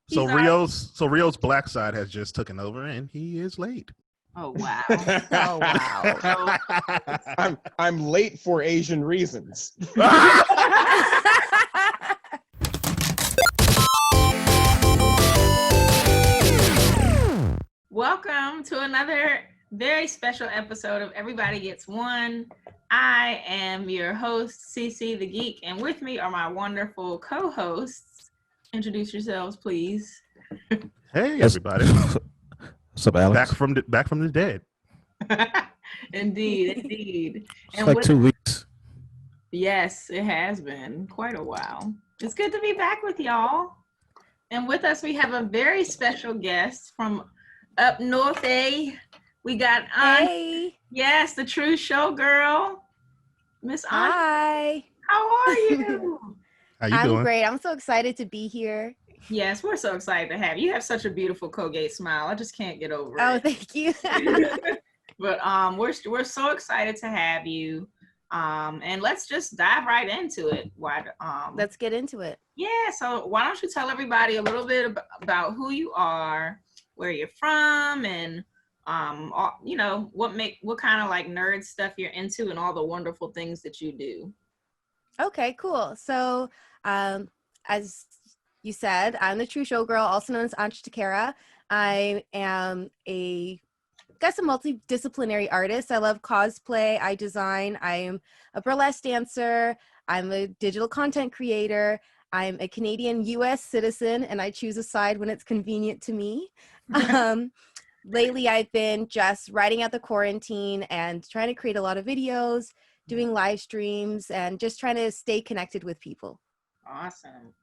So Rio's black side has just taken over, and he is late. Oh wow! Oh wow! I'm late for Asian reasons. Welcome to another very special episode of Everybody Gets One. I am your host, Cece the Geek, and with me are my wonderful co-hosts. Introduce yourselves, please. Hey, everybody! What's up, Alex? Back from the dead. Indeed. It's like 2 weeks. Yes, it has been quite a while. It's good to be back with y'all. And with us, we have a very special guest from up north. We got yes, the True Showgirl, Miss Aunt. Hi. How are you? How you doing? I'm great. I'm so excited to be here. Yes, we're so excited to have you. You have such a beautiful Colgate smile. I just can't get over it. Oh, thank you. But we're so excited to have you. And let's just dive right into it. Let's get into it. Yeah, so why don't you tell everybody a little bit about who you are, where you're from, and what kind of like nerd stuff you're into, and all the wonderful things that you do. Okay, cool. So, as you said, I'm the True Showgirl, also known as Aunt Takara. I am a multidisciplinary artist. I love cosplay. I design. I'm a burlesque dancer. I'm a digital content creator. I'm a Canadian U.S. citizen, and I choose a side when it's convenient to me. Lately, I've been just riding out the quarantine and trying to create a lot of videos, doing live streams, and just trying to stay connected with people. Awesome.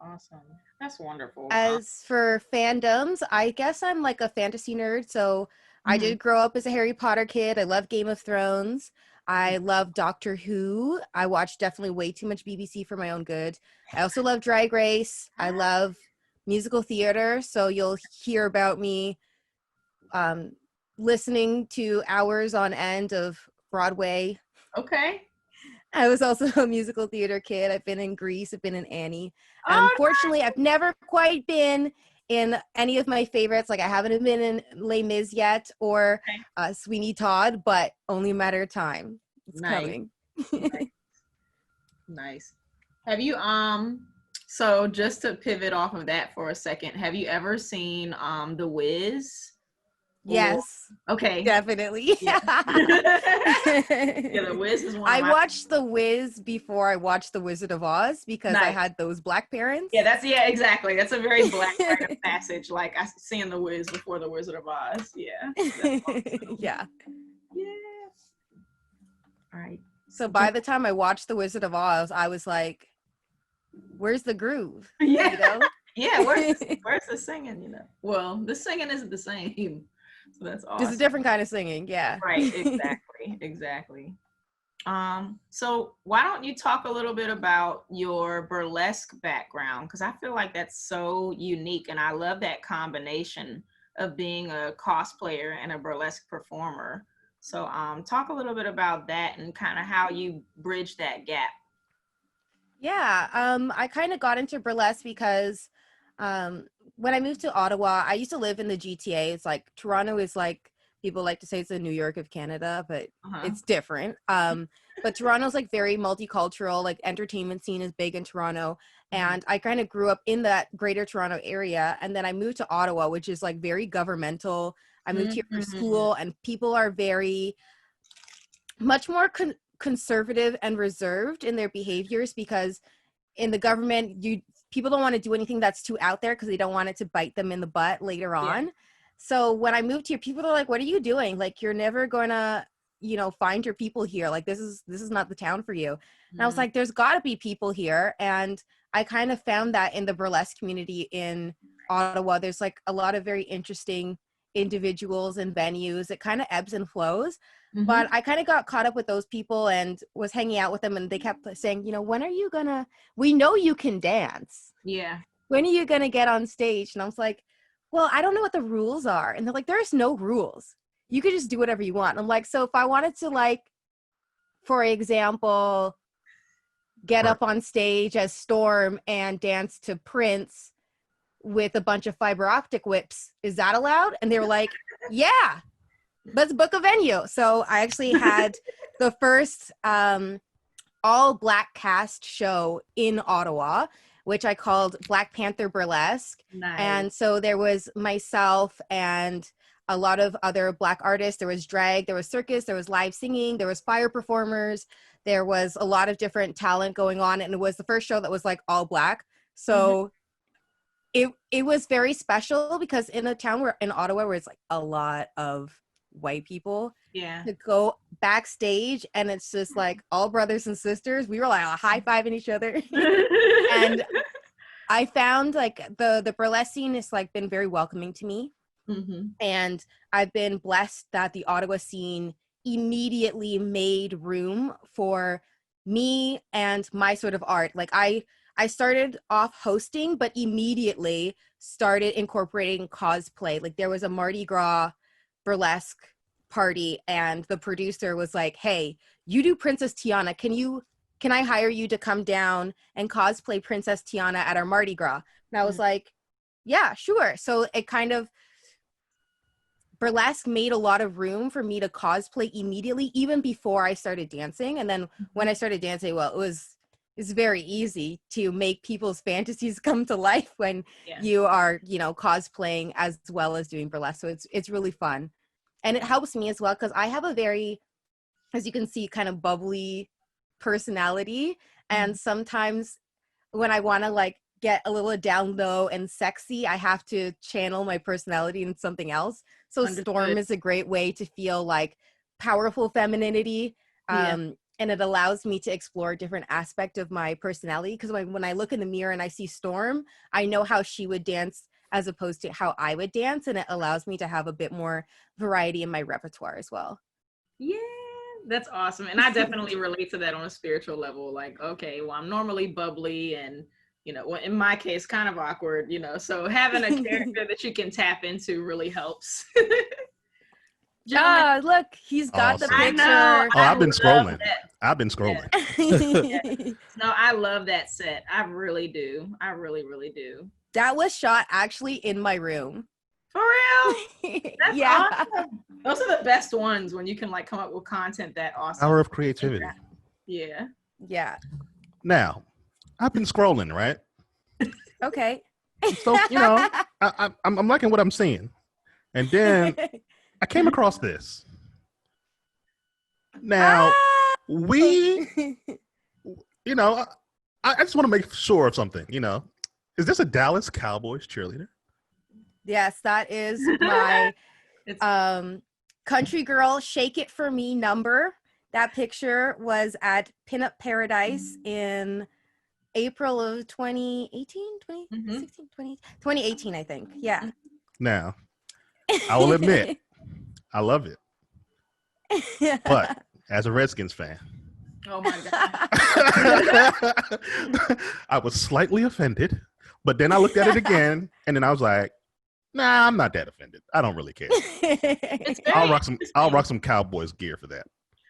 That's wonderful. As for fandoms, I guess I'm like a fantasy nerd. So I did grow up as a Harry Potter kid. I love Game of Thrones. I love Doctor Who. I watch definitely way too much BBC for my own good. I also love Drag Race. I love musical theater. So you'll hear about me listening to hours on end of Broadway. Okay. I was also a musical theater kid. I've been in Grease. I've been in Annie. Unfortunately, I've never quite been in any of my favorites. Like I haven't been in Les Mis yet or Sweeney Todd, but only a matter of time. It's coming. Nice. Have you so just to pivot off of that for a second, have you ever seen The Wiz? Yes. Okay. Definitely. Yeah. The Wiz is one. I watched The Wiz before I watched The Wizard of Oz because I had those black parents. Yeah, exactly. That's a very black rite of passage. Like I seen The Wiz before The Wizard of Oz. Yeah. Awesome. Yeah. All right. So by the time I watched The Wizard of Oz, I was like, "Where's the groove?" Yeah. You know? Yeah. Where's the singing? You know. Well, the singing isn't the same. So that's awesome. Just a different kind of singing, yeah. Right, exactly. So why don't you talk a little bit about your burlesque background? Because I feel like that's so unique, and I love that combination of being a cosplayer and a burlesque performer. So talk a little bit about that and kind of how you bridge that gap. Yeah, I kind of got into burlesque because when I moved to Ottawa, I used to live in the GTA. It's like Toronto is like, people like to say it's the New York of Canada, but it's different. But Toronto's like very multicultural, like entertainment scene is big in Toronto. And I kind of grew up in that greater Toronto area. And then I moved to Ottawa, which is like very governmental. I moved here for school, and people are very much more conservative and reserved in their behaviors because in the government, people don't want to do anything that's too out there because they don't want it to bite them in the butt later on. So when I moved here, people are like, "What are you doing? Like, you're never gonna, find your people here. Like, this is not the town for you." And I was like, "There's got to be people here." And I kind of found that in the burlesque community in Ottawa. There's like a lot of very interesting individuals and venues. It kind of ebbs and flows. But I kind of got caught up with those people and was hanging out with them, and they kept saying, when are you gonna, we know you can dance. Yeah. When are you gonna get on stage? And I was like, well, I don't know what the rules are. And they're like, there's no rules. You could just do whatever you want. And I'm like, so if I wanted to, like, for example, get up on stage as Storm and dance to Prince, with a bunch of fiber optic whips. Is that allowed? And they were like, yeah, let's book a venue. So I actually had the first all Black cast show in Ottawa, which I called Black Panther Burlesque. Nice. And so there was myself and a lot of other Black artists. There was drag, there was circus, there was live singing, there was fire performers. There was a lot of different talent going on. And it was the first show that was like all Black. So it was very special because in a town in Ottawa where it's like a lot of white people, to go backstage and it's just like all brothers and sisters. We were like high-fiving each other. And I found like the burlesque scene has like been very welcoming to me. And I've been blessed that the Ottawa scene immediately made room for me and my sort of art. Like I started off hosting, but immediately started incorporating cosplay. Like there was a Mardi Gras burlesque party and the producer was like, hey, you do Princess Tiana. Can I hire you to come down and cosplay Princess Tiana at our Mardi Gras? And I was like, yeah, sure. So it kind of, burlesque made a lot of room for me to cosplay immediately, even before I started dancing. And then when I started dancing, well, it's very easy to make people's fantasies come to life when you are, cosplaying as well as doing burlesque. So it's really fun. And it helps me as well because I have a very, as you can see, kind of bubbly personality. And sometimes when I want to like get a little down low and sexy, I have to channel my personality in something else. So Understood. Storm is a great way to feel like powerful femininity. And it allows me to explore a different aspect of my personality. Because when I look in the mirror and I see Storm, I know how she would dance as opposed to how I would dance. And it allows me to have a bit more variety in my repertoire as well. Yeah, that's awesome. And I definitely relate to that on a spiritual level. Like, okay, well, I'm normally bubbly and, in my case, kind of awkward, so having a character that you can tap into really helps. Look, he's got the Awesome. picture. I know. I've been scrolling. that. I've been scrolling. No, I love that set. I really do. I really, really do. That was shot actually in my room. For real? That's Yeah. awesome. Those are the best ones when you can like come up with content that awesome. Power of creativity. Yeah. Yeah. Now, I've been scrolling, right? Okay. So, I'm liking what I'm seeing. And then I came across this. Now, I just want to make sure of something, Is this a Dallas Cowboys cheerleader? Yes, that is my country girl Shake It For Me number. That picture was at Pinup Paradise in April of 2018, 2016, 2018, I think. Yeah. Now, I will admit, I love it. But as a Redskins fan, Oh my God. I was slightly offended, but then I looked at it again and then I was like, nah, I'm not that offended. I don't really care. I'll rock some Cowboys gear for that.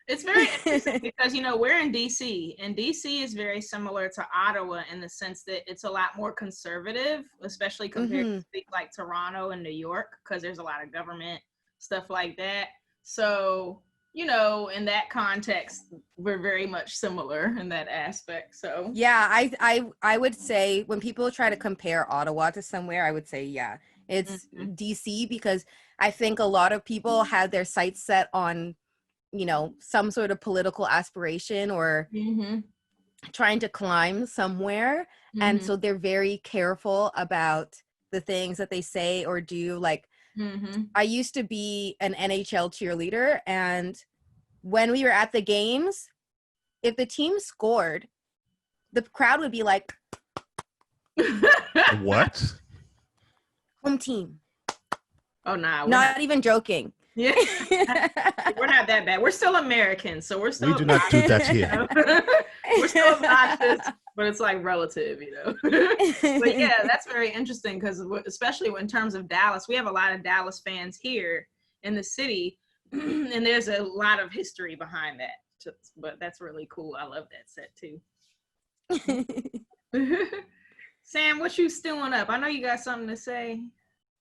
It's very interesting because, we're in DC and DC is very similar to Ottawa in the sense that it's a lot more conservative, especially compared to like Toronto and New York, because there's a lot of government stuff like that. So, in that context, we're very much similar in that aspect. So yeah, I would say when people try to compare Ottawa to somewhere, I would say, yeah, it's DC because I think a lot of people have their sights set on, some sort of political aspiration or trying to climb somewhere. And so they're very careful about the things that they say or do. Like, I used to be an NHL cheerleader, and when we were at the games, if the team scored, the crowd would be like, What? home team. Oh, nah. Not even joking. Yeah. We're not that bad. We're still Americans, so we're still. We do not do that here. We're still obnoxious, but it's like relative, But yeah, that's very interesting because especially in terms of Dallas, we have a lot of Dallas fans here in the city, and there's a lot of history behind that. But that's really cool. I love that set too. Sam, what you stewing up? I know you got something to say.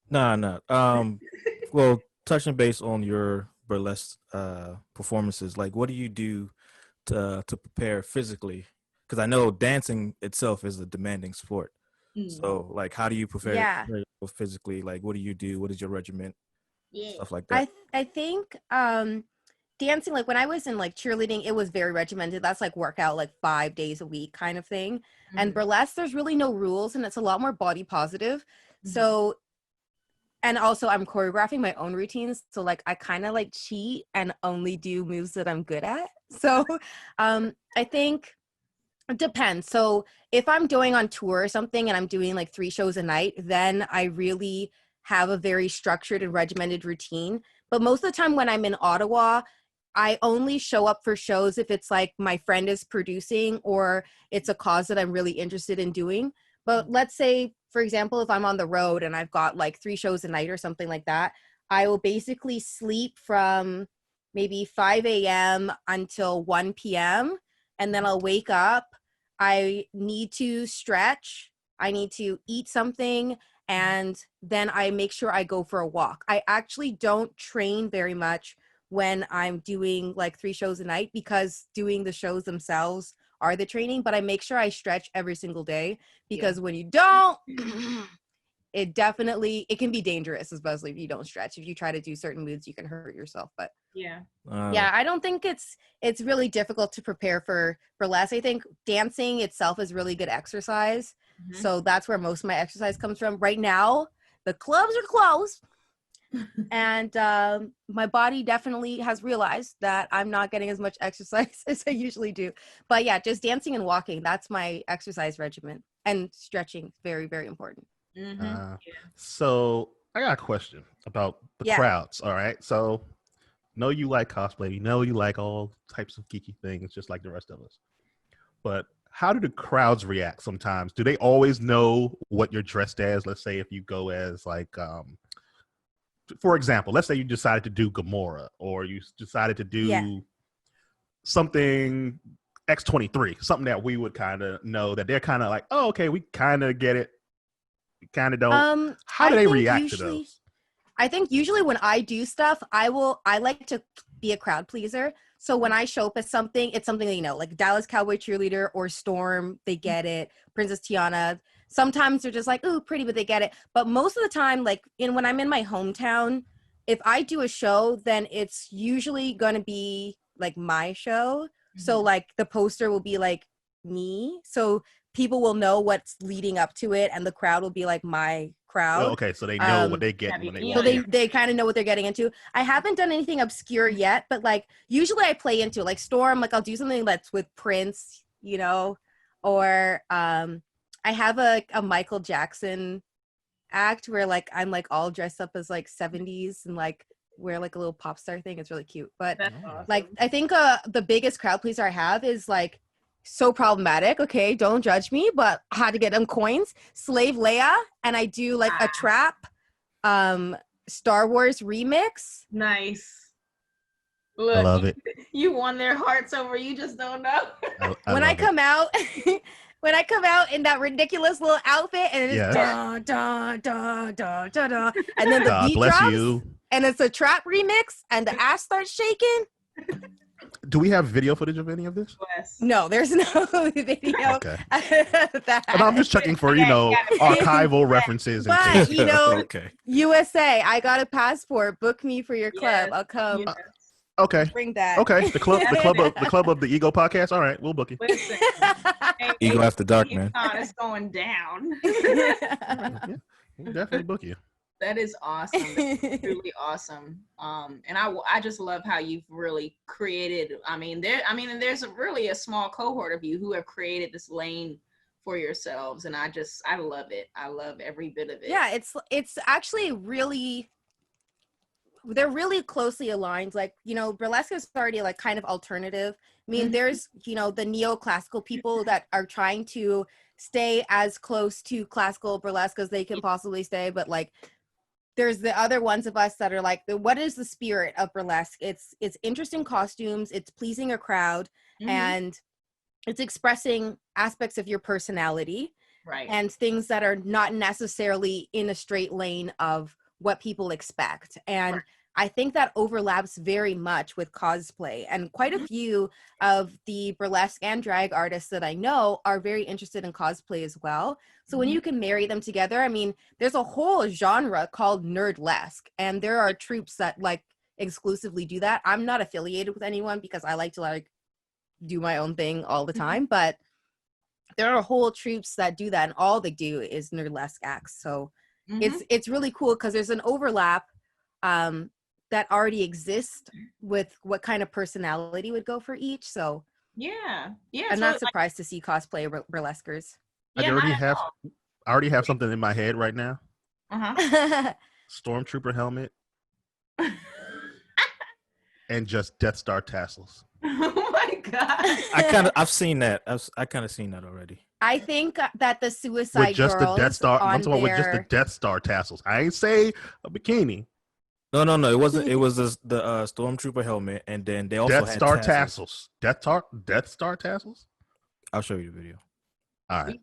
Nah. Well, touching base on your burlesque performances, like what do you do to prepare physically? Because I know dancing itself is a demanding sport. So, like, how do you prepare yourself physically? Like, what do you do? What is your regimen? Stuff like that. I think dancing, like when I was in like cheerleading, it was very regimented. That's like workout like 5 days a week kind of thing. And burlesque, there's really no rules, and it's a lot more body positive. So, and also I'm choreographing my own routines, so like I kind of like cheat and only do moves that I'm good at. So I think it depends. So if I'm going on tour or something and I'm doing like 3 shows a night, then I really have a very structured and regimented routine. But most of the time when I'm in Ottawa, I only show up for shows if it's like my friend is producing or it's a cause that I'm really interested in doing. But let's say, for example, if I'm on the road and I've got like 3 shows a night or something like that, I will basically sleep from maybe 5 a.m. until 1 p.m. And then I'll wake up. I need to stretch. I need to eat something. And then I make sure I go for a walk. I actually don't train very much when I'm doing like 3 shows a night because doing the shows themselves are the training, but I make sure I stretch every single day because when you don't, it can be dangerous, especially if you don't stretch. If you try to do certain moves, you can hurt yourself. But I don't think it's really difficult to prepare for burlesque. I think dancing itself is really good exercise. So that's where most of my exercise comes from. Right now, the clubs are closed. And my body definitely has realized that I'm not getting as much exercise as I usually do. But yeah, just dancing and walking, that's my exercise regimen. And stretching, very, very important. So I got a question about the crowds. All right. So know you like cosplay. You know you like all types of geeky things, just like the rest of us. But how do the crowds react sometimes? Do they always know what you're dressed as? Let's say if you go as like, for example, let's say you decided to do Gamora or you decided to do something X-23, something that we would kind of know that they're kind of like, oh, okay, we kind of get it. We kind of don't. How do they react to those? I think usually when I do stuff, I like to be a crowd pleaser. So when I show up as something, it's something that, you know, like Dallas Cowboy Cheerleader or Storm, they get it. Princess Tiana. Sometimes they're just like, ooh, pretty, but they get it. But most of the time, like when I'm in my hometown, if I do a show, then it's usually going to be like my show. So like the poster will be like me. So people will know what's leading up to it, and the crowd will be like my crowd. Oh, okay, so they know what they get when they walk. So they kind of know what they're getting into. I haven't done anything obscure yet, but like usually I play into like Storm. Like I'll do something that's with Prince, you know, or I have a Michael Jackson act where like I'm like all dressed up as like 70s and like wear like a little pop star thing. It's really cute. But like I think the biggest crowd pleaser I have is like so problematic. Okay, don't judge me, but how to get them coins. Slave Leia, and I do like a trap Star Wars remix. Nice. Look, I love it. You won their hearts over. You just don't know. When I come out when I come out in that ridiculous little outfit and it's da da da da da da, and then the beat drops, and it's a trap remix, and the ass starts shaking. Do we have video footage of any of this? Yes. No, there's no video. Okay. I'm just checking for, you know, archival references. But, you know, USA, I got a passport. Book me for your club. I'll come. Okay. Bring that. Okay. The club of the Ego podcast. All right, we'll book you. Listen, Ego After Dark, man. It's going down. We'll definitely book you. That is awesome. That's really awesome. And I just love how you've really created. There's really a small cohort of you who have created this lane for yourselves, and I love it. I love every bit of it. Yeah, it's actually really, they're really closely aligned. Like, you know, burlesque is already like kind of alternative. I mean, there's, you know, the neoclassical people that are trying to stay as close to classical burlesque as they can possibly stay, but like there's the other ones of us that are like, what is the spirit of burlesque? It's interesting costumes, it's pleasing a crowd, and it's expressing aspects of your personality. Right. and things that are not necessarily in a straight lane of what people expect. And I think that overlaps very much with cosplay, and quite a few of the burlesque and drag artists that I know are very interested in cosplay as well. So when you can marry them together, I mean, there's a whole genre called nerdlesque, and there are troupes that like exclusively do that. I'm not affiliated with anyone because I like to like do my own thing all the time, but there are whole troupes that do that, and all they do is nerdlesque acts. So it's really cool because there's an overlap that already exists with what kind of personality would go for each. So I'm not surprised to see cosplay burlesquers. I already have something in my head right now. Stormtrooper helmet and just Death Star tassels. Oh my god! I've seen that. I kind of seen that already. I think that the Suicide with just Girls the Death Star. I'm talking their... with just the Death Star tassels. I ain't say a bikini. No, it wasn't. It was the Stormtrooper helmet, and then they also Death had Star tassels. Death Star tassels. I'll show you the video. All right.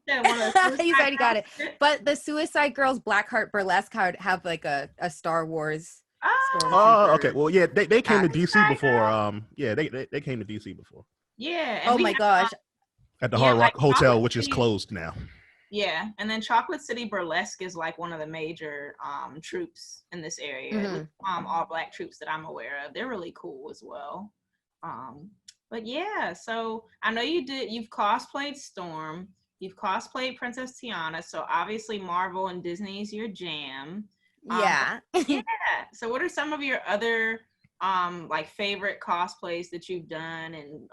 He's already got it. But the Suicide Girls Blackheart Burlesque have like a Star Wars. Oh, okay. Well, yeah, they came to DC before. Yeah, they came to DC before. Yeah. Oh my gosh. At the Hard Rock Hotel, which is closed now. Yeah, and then Chocolate City Burlesque is like one of the major troupes in this area. All black troupes that I'm aware of. They're really cool as well. But yeah, so I know you've cosplayed Storm, you've cosplayed Princess Tiana, so obviously Marvel and Disney is your jam. Yeah. So what are some of your other like favorite cosplays that you've done, and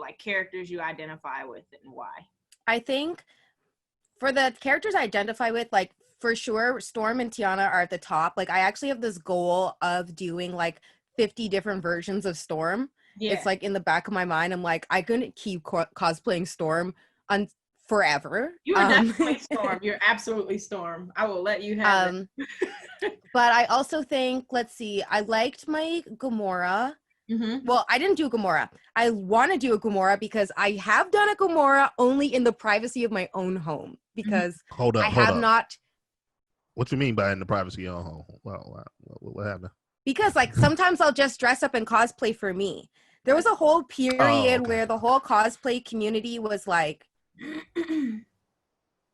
like characters you identify with and why? I think for the characters I identify with, like for sure, Storm and Tiana are at the top. Like I actually have this goal of doing like 50 different versions of Storm. Yeah. It's like in the back of my mind, I'm like, I couldn't keep cosplaying Storm forever. You are definitely Storm. You're absolutely Storm. I will let you have it. But I also think, let's see, I liked my Gamora. Well, I didn't do Gamora. I want to do a Gamora because I have done a Gamora only in the privacy of my own home because hold up. Not. What you mean by in the privacy of your home? What happened? Because like sometimes I'll just dress up and cosplay for me. There was a whole period where the whole cosplay community was like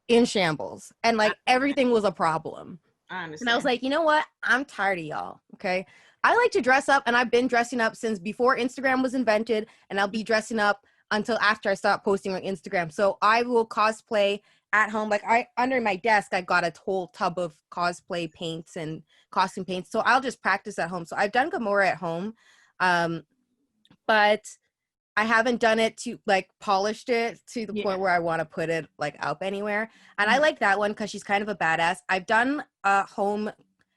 in shambles and like everything was a problem. I understand. And I was like, you know what? I'm tired of y'all. Okay. I like to dress up, and I've been dressing up since before Instagram was invented, and I'll be dressing up until after I stop posting on Instagram. So I will cosplay at home. Like under my desk, I got a whole tub of cosplay paints and costume paints. So I'll just practice at home. So I've done Gamora at home, but I haven't done it to like polished it to the point where I want to put it like up anywhere. And I like that one because she's kind of a badass. I've done home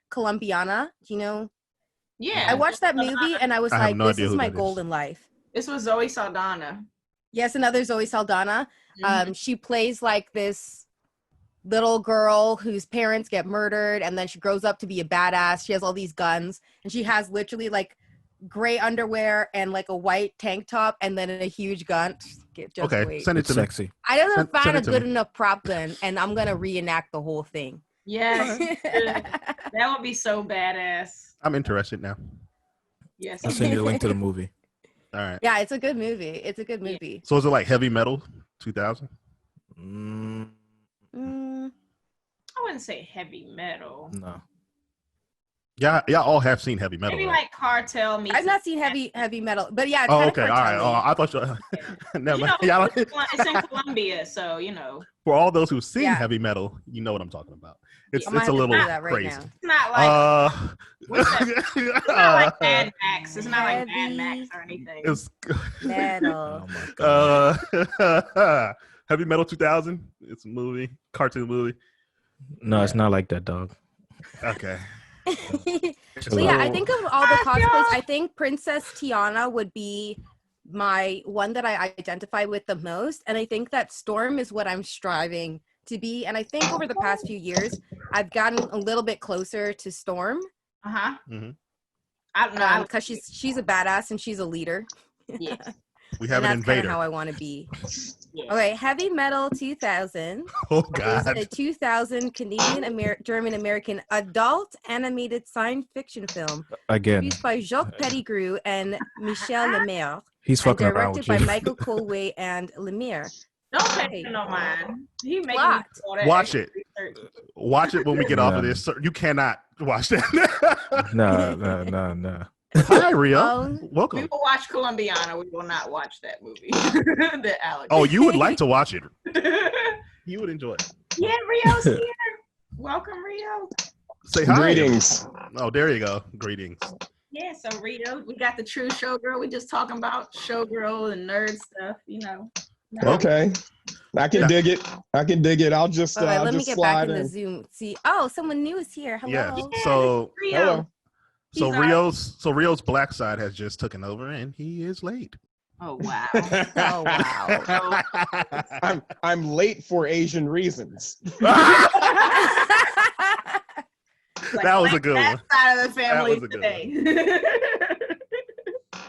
Colombiana. Do you know? Yeah. I watched that movie and I was like, this is my goal in life. This was Zoe Saldana. Yes, another Zoe Saldana. She plays like this little girl whose parents get murdered, and then she grows up to be a badass. She has all these guns, and she has literally like gray underwear and like a white tank top and then a huge gun. Just wait. Send it to sexy. I don't find a good enough prop gun, and I'm going to reenact the whole thing. Yes. That would be so badass. I'm interested now. Yes. I'll send you the link to the movie. All right. Yeah, it's a good movie. So is it like heavy metal 2000? I wouldn't say heavy metal. No. Yeah, y'all all have seen heavy metal. Maybe right? like Cartel meets. I've not seen heavy metal, but yeah. It's okay, all right. I thought you. Never mind. It's in Colombia, so you know. For all those who've seen heavy metal, you know what I'm talking about. It's a little crazy. It's not like. It's not like Mad Max. It's not like Mad Max or anything. It's metal. Oh my God. Heavy Metal 2000. It's a movie, cartoon movie. No, it's not like that, dog. Okay. So yeah, I think of all the cosplays, I think Princess Tiana would be my one that I identify with the most, and I think that Storm is what I'm striving to be. And I think over the past few years, I've gotten a little bit closer to Storm. I don't know, because she's a badass and she's a leader. Yes. We have and an that's kind of invader. how I want to be. Yeah. Okay, Heavy Metal 2000 Oh is God. a 2000 Canadian German-American adult animated science fiction film Again, produced by Jacques Pettigrew and Michel Lemaire he's and fucking around directed with you. by Michael Colway and Lemire. Don't pay Okay. no mind. He making me Plot. do all that Watch extra it. research. Watch it when we get off of No. this. Sir. You cannot watch that. No. Hi, Rio. Um, We Welcome. will watch Columbiana. We will not watch that movie. The Alex. Oh, you would like to watch it. You would enjoy it. Yeah, Rio's here. Welcome, Rio. Say hi. Greetings. Oh, there you go. Greetings. Yeah, so Rio, we got the True Showgirl. We just talking about showgirl and nerd stuff, you know. Okay. I can dig it. I'll just, all right, I'll let me just get back slide in the in. Zoom. See, oh, someone new is here. Hello. Yeah. So Rio. Hello. He's Rio's black side has just taken over and he is late. Oh wow. Oh wow. I'm late for Asian reasons. That was a good that one. side of the family was a good today.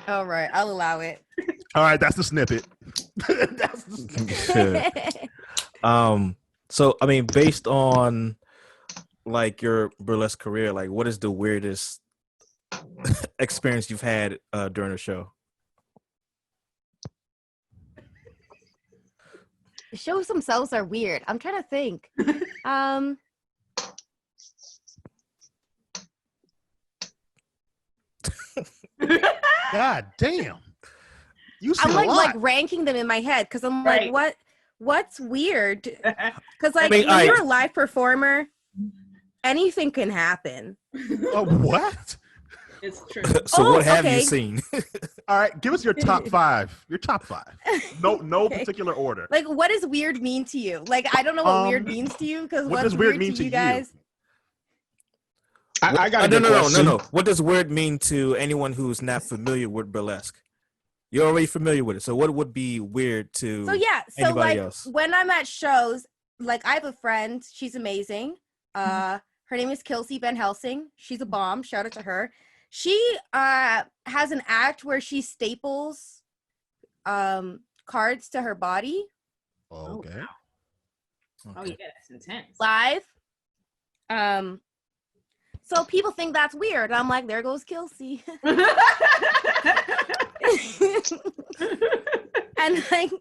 All right, I'll allow it. All right, that's the snippet. That's the snippet. So I mean, based on like your burlesque career, like what is the weirdest experience you've had during a show? Shows themselves are weird. I'm trying to think. God damn. You see I'm a lot. like ranking them in my head because I'm Right. like, what's weird? Because like mean, when you're a live performer, anything can happen. Oh, what? It's true. So Oh, what have okay. you seen? All right, give us your top five. Your top five. No Okay. particular order. Like, what does weird mean to you? Like, I don't know what weird Um, means to you because what what's does weird weird mean to to you you? guys? I got a no, good question. no. What does weird mean to anyone who's not familiar with burlesque? You're already familiar with it. So what would be weird to So yeah, so anybody like else? when I'm at shows, like I have a friend, she's amazing. Her name is Kelsey Van Helsing. She's a bomb. Shout out to her. She has an act where she staples cards to her body Oh, okay. Oh yeah, that's intense. live. So people think that's weird. I'm like, there goes Kelsey. And like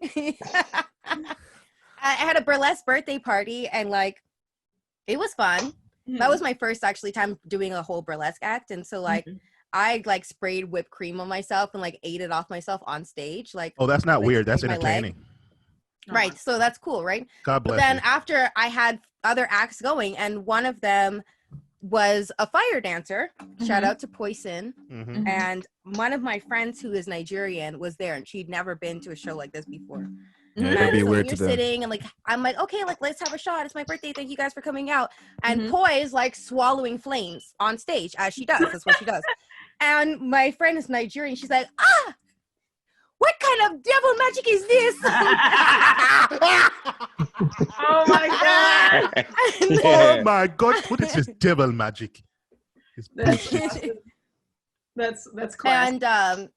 I had a burlesque birthday party and like it was fun. That was my first actually time doing a whole burlesque act. And so like I like sprayed whipped cream on myself and like ate it off myself on stage. Like, Oh, that's not like, weird. That's scraped my leg. entertaining. Right. So that's cool, right? God bless But then you. after I had other acts going and one of them was a fire dancer. Shout out to Poison. Mhm. And one of my friends who is Nigerian was there and she'd never been to a show like this before. Yeah, And that'd be so weird you're to them. sitting and like I'm like, okay, like let's have a shot. It's my birthday. Thank you guys for coming out. And Poi is like swallowing flames on stage as she does. That's what she does. And my friend is Nigerian. She's like, what kind of devil magic is this? Oh my god. Oh my God! What is this devil magic? It's bullshit. That's classic. And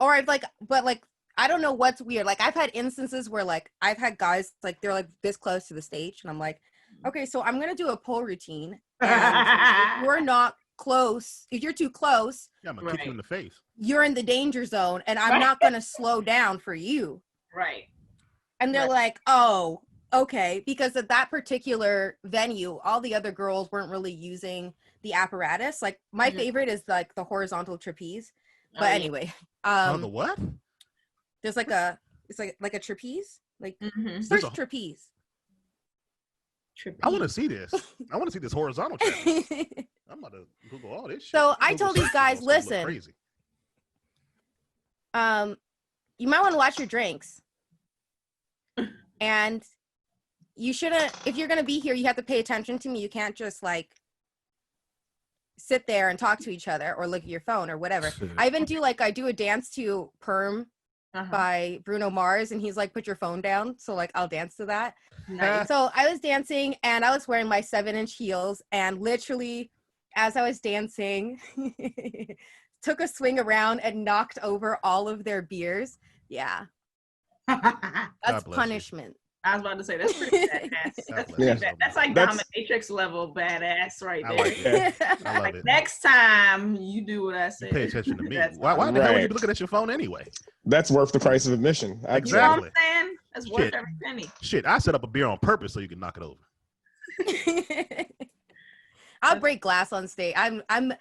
or I've like, but like I don't know what's weird. Like I've had instances where like I've had guys like they're like this close to the stage, and I'm like, okay, so I'm gonna do a pole routine. And if you're not close, if you're too close, Yeah, I'm gonna kick you in the face. you're in the danger zone, and I'm not gonna slow down for you. Right. And they're like, oh, okay, because at that particular venue, all the other girls weren't really using the apparatus. Like my favorite is like the horizontal trapeze. But anyway, Oh, the what? there's like a it's like a trapeze. Like Mhm. search There's a- trapeze. I want to see this. I want to see this horizontal trapeze. I'm about to Google all this shit. So I Google told these search guys, results gonna look listen. crazy. You might want to watch your drinks. And you shouldn't, if you're gonna be here, you have to pay attention to me. You can't just like sit there and talk to each other or look at your phone or whatever. Shit. I even do like I do a dance to Perm by Bruno Mars, and he's like, put your phone down. So like I'll dance to that. Nice. So I was dancing and I was wearing my 7-inch heels, and literally as I was dancing, took a swing around and knocked over all of their beers Yeah, God that's bless you. punishment. I was about to say that's pretty badass. That's bless pretty you bad. so That's like That's- dominatrix level badass right I there. like it. I love Like it. next time you do what I You said. pay attention to me. That's Why awesome. the hell are you Right. looking at your phone anyway? That's worth the price of admission. You know Exactly. what I'm saying? That's worth Shit. every penny. Shit, I set up a beer on purpose so you can knock it over. I'll break glass on stage. I'm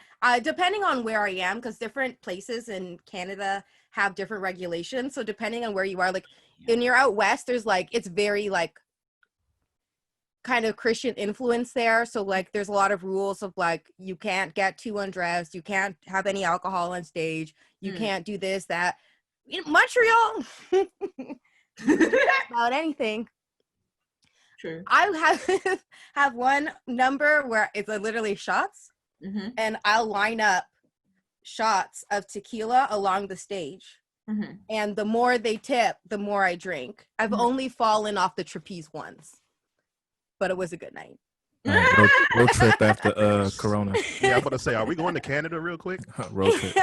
depending on where I am, because different places in Canada have different regulations. So depending on where you are, like when you're out west, there's like it's very like kind of Christian influence there. So like there's a lot of rules of like you can't get too undressed, you can't have any alcohol on stage, you can't do this, that. In Montreal, about anything. True. I have one number where it's literally shots, Mm-hmm. and I'll line up shots of tequila along the stage. Mm-hmm. And the more they tip, the more I drink. I've only fallen off the trapeze once, but it was a good night. All right, road trip after Corona. Yeah, I'm about to say, are we going to Canada real quick? Road trip.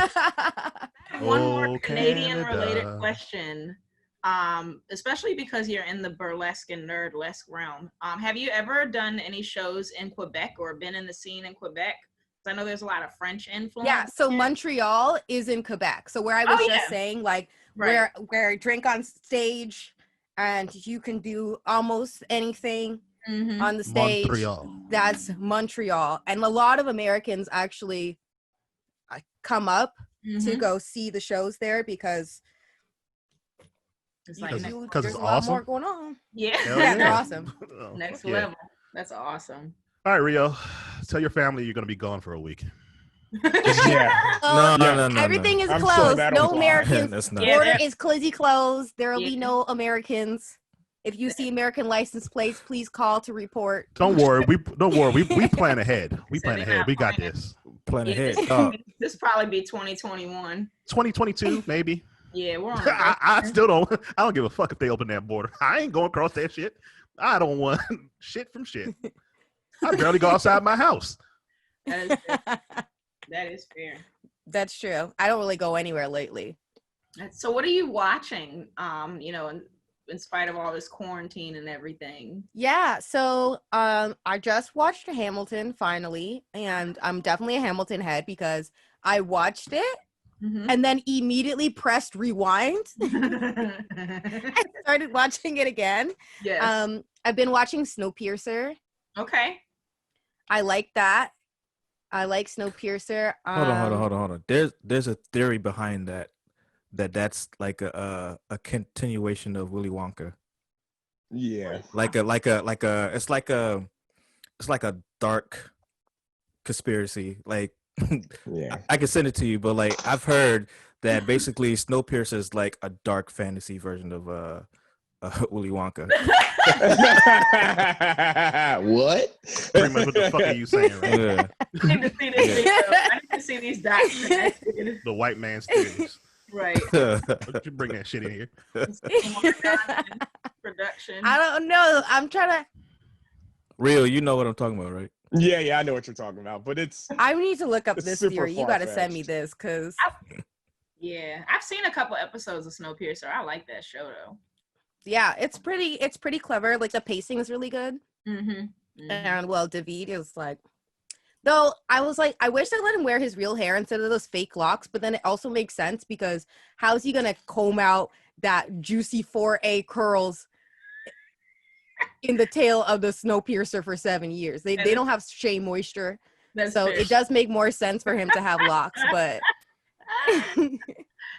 One more Oh, Canadian related Canada. question. Especially because you're in the burlesque and nerdlesque realm. Have you ever done any shows in Quebec or been in the scene in Quebec? 'Cause I know there's a lot of French influence. Yeah, so here. Montreal is in Quebec. So where I was just yeah. saying, like Right. where I drink on stage and you can do almost anything Mhm. on the stage. Montreal. That's Montreal. And a lot of Americans actually come up to Mhm. go see the shows there because It's like Because- next, because there's it's a lot more awesome? going on. yeah. Hell Yeah, they're awesome. Oh, Next yeah. level. That's awesome. All right, Rio, tell your family you're going to be gone for a week. Yeah. Oh, No. everything is I'm sure closed. that'll No fly. Americans. That's not. Yeah, Border that- is closed. There will be Yeah. no Americans. If you see American license plates, please call to report. Don't worry. We plan ahead. We plan They're ahead. not We got planning. this. Plan Yeah, ahead. this probably be 2021. 2022, maybe. Yeah, we're on. a I still don't. I don't give a fuck if they open that border. I ain't going across that shit. I don't want shit from shit. I barely go outside my house. That is fair. That is fair. That's true. I don't really go anywhere lately. So what are you watching? In spite of all this quarantine and everything. Yeah, so I just watched Hamilton finally, and I'm definitely a Hamilton head because I watched it Mm-hmm. and then immediately pressed rewind and started watching it again. Yes. I've been watching Snowpiercer. Okay. I like that. I like Snowpiercer. Hold on. There's a theory behind that's like a continuation of Willy Wonka. Yeah. It's like a dark conspiracy. Like Yeah. I can send it to you, but like I've heard that basically Snowpiercer is like a dark fantasy version of Willy Wonka. What? Pretty much what the fuck are you saying, right? Yeah. I need to see this video. I need to see these docs. The white man's theories. Right. Don't you bring that shit in here. Production. I don't know. I'm trying to. Real, you know what I'm talking about, right? Yeah, I know what you're talking about, but it's I need to look up It's this super theory. You got to send me far-fetched. this because Yeah, I've seen a couple episodes of Snowpiercer. I like that show though. yeah, it's pretty clever. Like the pacing is really good. Mm-hmm. And well, David is like, though I was like, I wish they let him wear his real hair instead of those fake locks. But then it also makes sense because how's he gonna comb out that juicy 4A curls in the tail of the Snowpiercer for 7 years? They don't have shea moisture, That's so fair. it does make more sense for him to have locks. But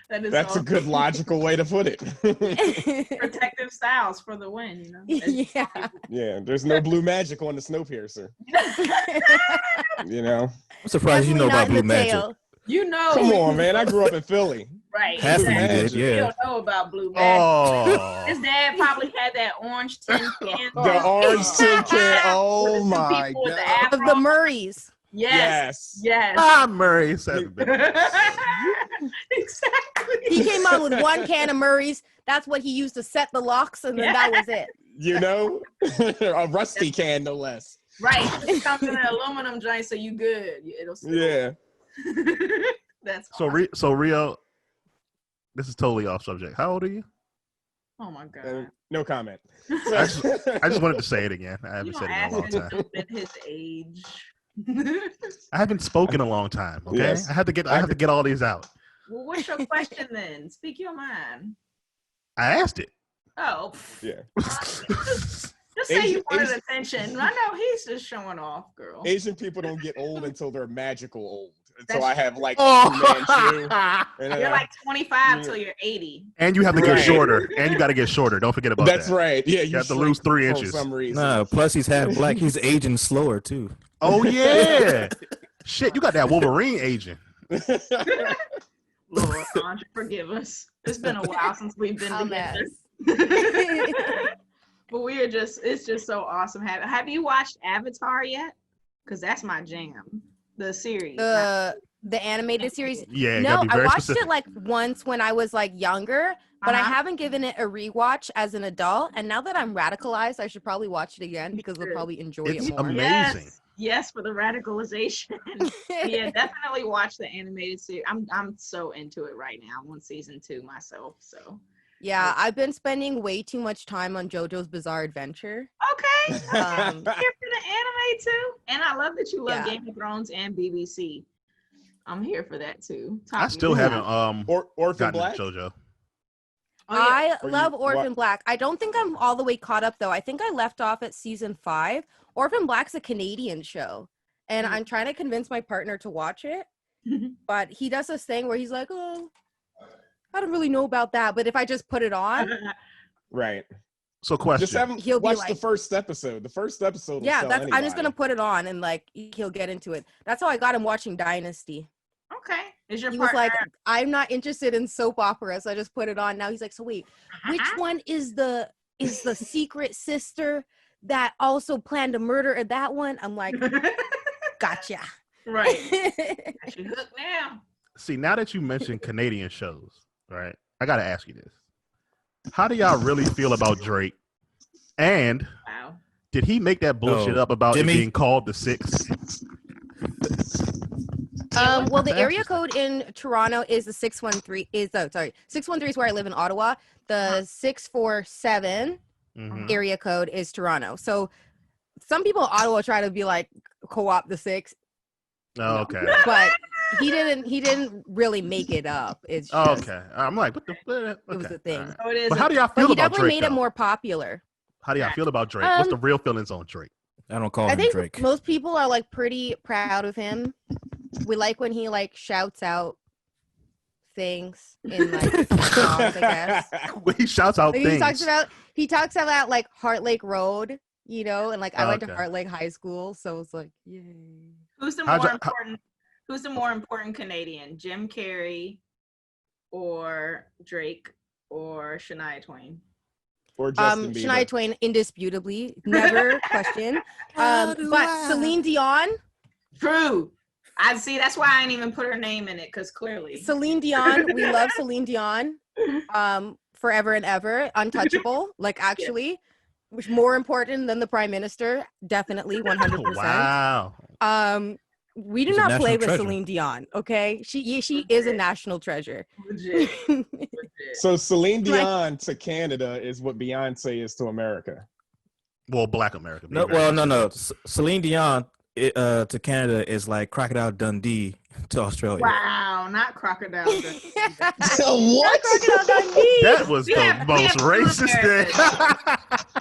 That is that's a good logical way to put it. protective styles for the win. You know. yeah, Yeah, there's no blue magic on the Snowpiercer. You know, I'm surprised you know Definitely not about in Blue the Magic. tail. You know. come on, man. I grew up in Philly. Right. Half of you exactly. did, You yeah. don't know about Blue Magic. Oh. His dad probably had that orange tin can. The orange tin can. Oh With the two my people with the god. Of the afro. Murrays. Yes. Yes. Ah, Murray, son of a bitch. Exactly. He came on with one can of Murray's. That's what he used to set the locks, and then that was it. You know, a rusty can, no less. Right. It comes in an aluminum joint, so you good. It'll still. Yeah. That's So, awesome. Rio, This is totally off subject. How old are you? Oh my god. No comment. I just wanted to say it again. I You haven't don't said it in ask a long him time. to jump in his age. I haven't spoken a long time. Okay, Yes. I have to get all these out. Well, what's your question then? Speak your mind. I asked it. Oh, Yeah. just say you wanted attention. I know he's just showing off, girl. Asian people don't get old until they're magical old. Until That's I have like Oh. Fu Manchu. You're like 25 till you're 80. And you have to get Right. shorter. And you got to get shorter. Don't forget about That's that. right. Yeah, You have to shrink lose 3 for inches. some reason. No, plus he's half black. He's aging slower too. Oh yeah. Shit, you got that Wolverine aging. Lord, Andre, forgive us. It's been a while since we've been I'm together. mad. But it's just so awesome. Have you watched Avatar yet? Because that's my jam. The series. The animated series. Yeah, you No, gotta be I very watched specific. it like once when I was like younger, but I Uh-huh. haven't given it a rewatch as an adult. And now that I'm radicalized, I should probably watch it again because I'll too. probably enjoy It's it more. amazing. Yes, for the radicalization. Yeah, definitely watch the animated series. I'm so into it right now. I'm on season 2 myself. So Yeah, I've been spending way too much time on JoJo's Bizarre Adventure. okay. Um, Here for the anime too. And I love that you love Yeah. Game of Thrones and BBC. I'm here for that too. I still haven't Orphan gotten Black. to JoJo. Oh, yeah. I Or you- love Orphan what- Black. I don't think I'm all the way caught up though. I think I left off at season 5. Orphan Black's a Canadian show, and Mm. I'm trying to convince my partner to watch it, but he does this thing where he's like, "Oh, I don't really know about that." But if I just put it on, Right. So question. Just haven't He'll be watched like- the first episode. The first episode. Will yeah, sell that's. I'm just anybody. gonna put it on and like he'll get into it. That's how I got him watching Dynasty. Okay. Is your He was partner like, "I'm not interested in soap opera," so I just put it on. Now he's like, "So wait, which one is the secret sister that also planned to murder that one?" I'm like, "Gotcha." right? Got you hooked now. See, now that you mentioned Canadian shows, right? I gotta ask you this: how do y'all really feel about Drake? And Wow. did he make that bullshit Oh, up about Jimmy? it being called the Six? Well, the That's area interesting. code in Toronto is the 613. 613 is where I live in Ottawa. The 647 Mhm. area code is Toronto. So some people in Ottawa try to be like co-op the 6, Oh, okay. but he didn't really make it up. It's Oh, just, okay. I'm like, what the? Okay. It was a thing. all right. So it is. But how do y'all but feel he about definitely Drake? made it though? more popular. How do y'all feel about Drake? What's the Um, real feelings on Drake? I don't call I him think Drake. most people are like pretty proud of him. We like when he like shouts out things in like songs, I guess. When he shouts out Like, things. he talks about like Heart Lake Road, you know, and like I went to Okay. Heart Lake High School, so it's like, yay. Who's the How'd more you- important? Who's the more important Canadian? Jim Carrey, or Drake, or Shania Twain? Or Justin Bieber. Shania Twain, indisputably, never question. How do But I- Celine Dion, True. I see. That's why I didn't even put her name in it, because clearly. Celine Dion, we love Celine Dion. Forever and ever, untouchable. Like actually, which more important than the prime minister, definitely 100%. Wow. We do She's a not play national with treasure. Celine Dion. Okay, she is a national treasure. Legit. Legit. So Celine Like- Dion to Canada is what Beyonce is to America. Well, Black America. be No, very well, no. specific. Celine Dion to Canada is like Crocodile Dundee to Australia. Wow, not Crocodile Dundee. What? Crocodile Dundee. That was We the have most two racist thing.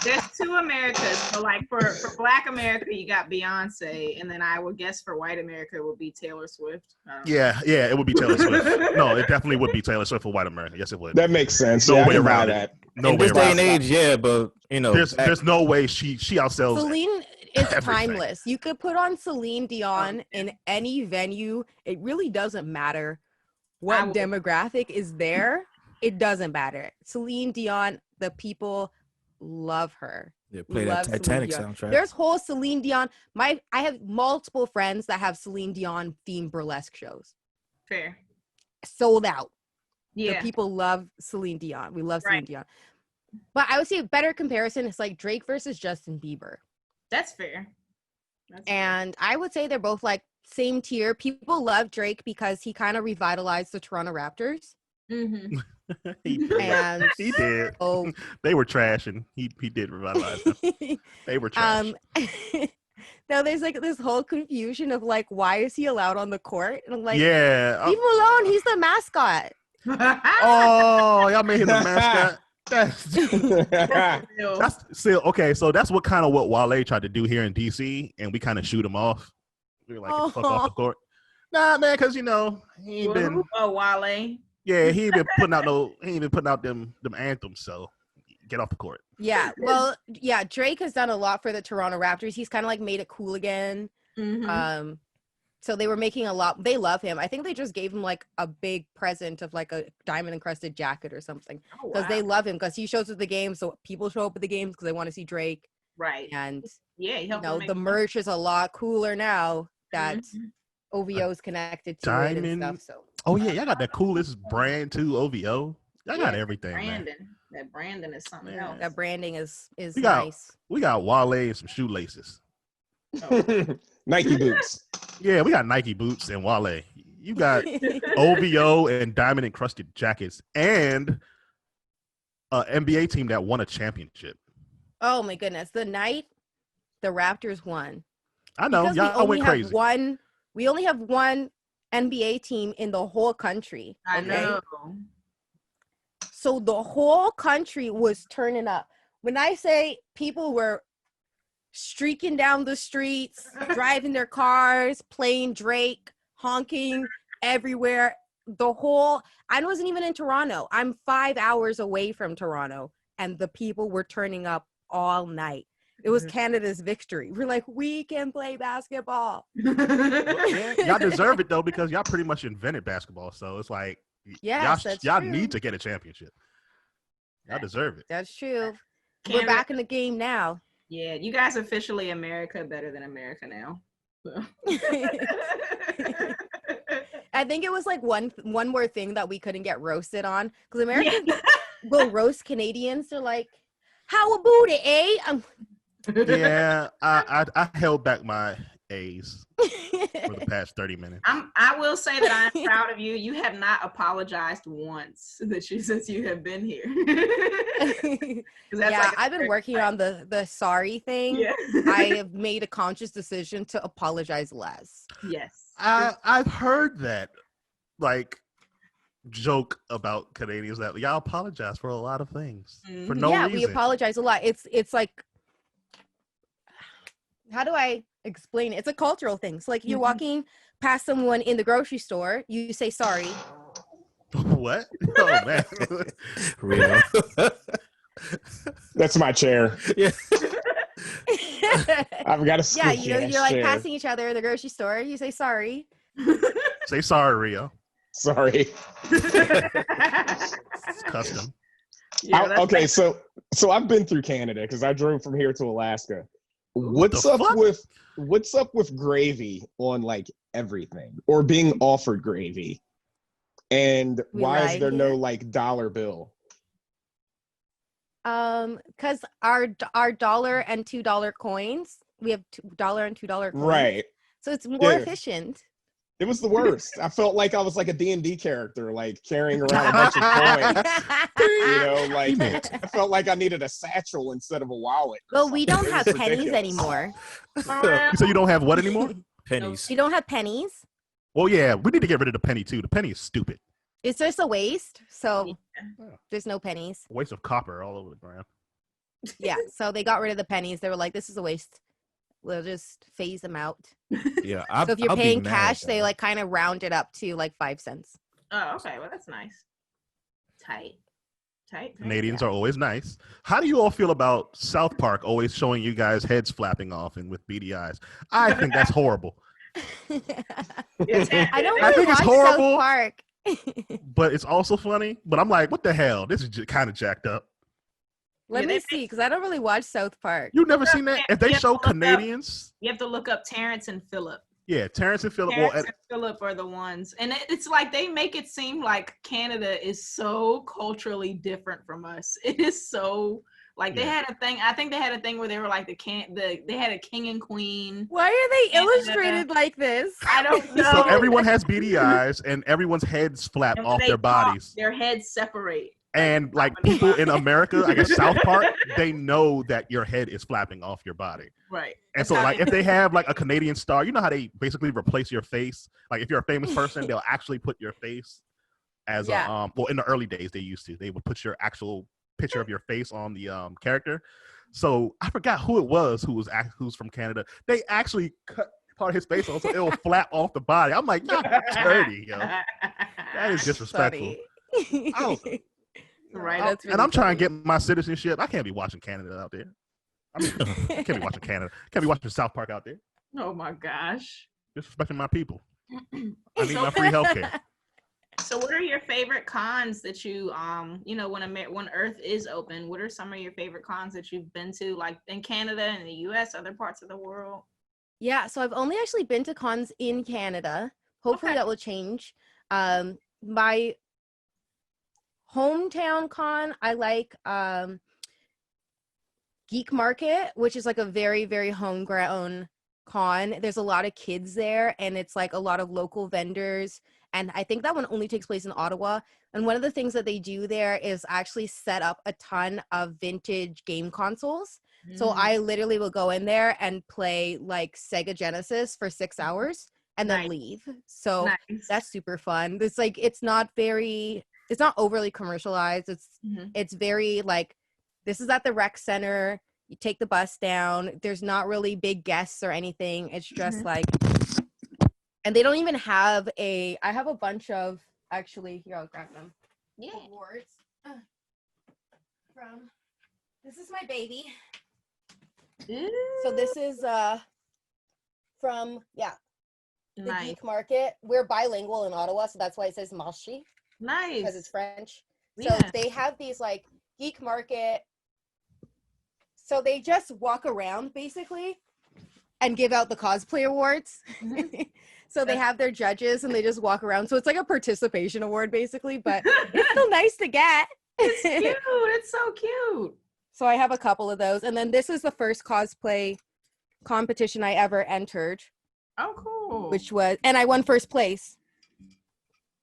There's 2 Americas. So like for Black America, you got Beyonce, and then I would guess for White America it would be Taylor Swift. Yeah, it would be Taylor Swift. No, it definitely would be Taylor Swift for white America. Yes, it would. That makes sense. No Yeah, I way can buy around it. that. No In way this day around and it. age, yeah, but you know, There's no way she outsells. Celine is Everything. timeless. You could put on Celine Dion in any venue. It really doesn't matter I what will- demographic is there. It doesn't matter. Celine Dion, the people love her. yeah, play that love Celine Titanic Dion. soundtrack. There's whole Celine Dion. I have multiple friends that have Celine Dion themed burlesque shows. Fair. Sold out. Yeah. The people love Celine Dion. We love Celine Right. Dion. But I would say a better comparison is like Drake versus Justin Bieber. That's fair. That's fair. And I would say they're both like same tier. People love Drake because he kind of revitalized the Toronto Raptors. Mhm. he did. And He did. oh, They were trash, and he did revitalize them. They were trash. now there's like this whole confusion of like, why is he allowed on the court? And I'm like, yeah. leave him alone. He's the mascot. Oh, y'all made him the mascot. That's still okay. So that's what Wale tried to do here in DC, and we kind of shoot him off. We were like, "Get the fuck off the court." Nah, man, because he ain't been. Oh, Wale. Yeah, he ain't been putting out them anthems. So get off the court. Yeah, well, yeah, Drake has done a lot for the Toronto Raptors. He's kind of like made it cool again. Mm-hmm. So they were making a lot. They love him. I think they just gave him like a big present of like a diamond encrusted jacket or something because they love him because he shows up at the game. So people show up at the games because they want to see Drake. Right. And yeah, the merch is a lot cooler now that OVO's connected to it and stuff. So. Oh yeah, y'all got the coolest brand too, OVO. Y'all got everything. Brandon. Man. That branding is something else. That branding is nice. We got Wale and some shoelaces. Oh. Nike boots. Yeah, we got Nike boots and Wale. You got OVO and diamond encrusted jackets and an NBA team that won a championship. Oh my goodness. The night the Raptors won. I know. Y'all went crazy. We only have one NBA team in the whole country. I know. So the whole country was turning up. When I say people were streaking down the streets, driving their cars, playing Drake, honking everywhere. I wasn't even in Toronto. I'm 5 hours away from Toronto, and the people were turning up all night. It was Canada's victory. We're like, we can play basketball. Y'all deserve it though, because y'all pretty much invented basketball. So it's like, y'all need to get a championship. Y'all deserve it. That's true. We're back in the game now. Yeah, you guys officially America better than America now. So. I think it was like one more thing that we couldn't get roasted on because Americans will roast Canadians. They're like, "How about it, eh?" Yeah, I held back my A's for the past 30 minutes. I will say that I'm proud of you. You have not apologized once since you have been here. Yeah, I've been working on the sorry thing. Yeah. I have made a conscious decision to apologize less. Yes. I've heard that joke about Canadians that y'all apologize for a lot of things for no reason. Yeah, we apologize a lot. It's like, how do I explain it? It's a cultural thing. So like you're walking past someone in the grocery store, you say sorry. What? Oh man. Real. That's my chair. Yeah. I've got a Yeah, you're like passing each other in the grocery store, you say sorry. Say sorry, Rio. Sorry. It's custom. Yeah, okay, so I've been through Canada because I drove from here to Alaska. What's up with gravy on like everything or being offered gravy? And why is there no like dollar bill? Because our $1 and $2 coins, we have $1 and $2 coins. Right. So it's more efficient. It was the worst. I felt like I was like a D&D character, like carrying around a bunch of coins. I felt like I needed a satchel instead of a wallet. Well, we don't have pennies anymore. So you don't have what anymore? Pennies. We don't have pennies. Well, yeah, we need to get rid of the penny too. The penny is stupid. It's just a waste. So there's no pennies. A waste of copper all over the ground. Yeah. So they got rid of the pennies. They were like, this is a waste. We'll just phase them out. Yeah. So if you're paying cash, they like kind of round it up to like 5 cents. Oh, okay. Well, that's nice. Tight. Canadians are always nice. How do you all feel about South Park always showing you guys heads flapping off and with beady eyes? I think that's horrible. I don't I really think it's watch horrible, South Park. but it's also funny. But I'm like, what the hell? This is kind of jacked up. Let me see, because I don't really watch South Park. You've never seen that? If they show Canadians, you have to look up Terrence and Phillip. Yeah, Terrence and Phillip. Terrence and Phillip are the ones, and it's like they make it seem like Canada is so culturally different from us. It is so Like they had a thing. I think they had a thing where they were like they had a king and queen. Why are they illustrated like this? I don't know. So everyone has beady eyes, and everyone's heads flap off their bodies. Their heads separate. And like people in America, I guess South Park, they know that your head is flapping off your body. Right. And so like if they have like a Canadian star, you know how they basically replace your face? Like if you're a famous person, they'll actually put your face as a well, in the early days they used to. They would put your actual picture of your face on the character. So I forgot who it was who's from Canada. They actually cut part of his face off so it'll flap off the body. I'm like, you're dirty, yo. That is disrespectful. Right. And I'm trying to get my citizenship. I can't be watching Canada out there. I mean, I can't be watching Canada. Can't be watching South Park out there. Oh my gosh. Disrespecting my people. I need my free healthcare. So what are your favorite cons that you when Earth is open, what are some of your favorite cons that you've been to, like in Canada and the US, other parts of the world? Yeah, so I've only actually been to cons in Canada. Hopefully that will change. My hometown con, I like Geek Market, which is like a very, very homegrown con. There's a lot of kids there, and it's like a lot of local vendors. And I think that one only takes place in Ottawa. And one of the things that they do there is actually set up a ton of vintage game consoles. So I literally will go in there and play like Sega Genesis for 6 hours and then leave. So that's super fun. It's like, it's not overly commercialized. It's very like, this is at the rec center. You take the bus down. There's not really big guests or anything. It's just like, and they don't even have I have a bunch of, actually, here, I'll grab them. Yeah. Awards. This is my baby. So this is from, the Geek Market. We're bilingual in Ottawa, so that's why it says Marché. Nice. Because it's French. So they have these like Geek Market. So they just walk around basically and give out the cosplay awards. So they have their judges and they just walk around. So it's like a participation award basically, but it's still nice to get. It's cute. It's so cute. So I have a couple of those. And then this is the first cosplay competition I ever entered. Oh, cool. And I won first place.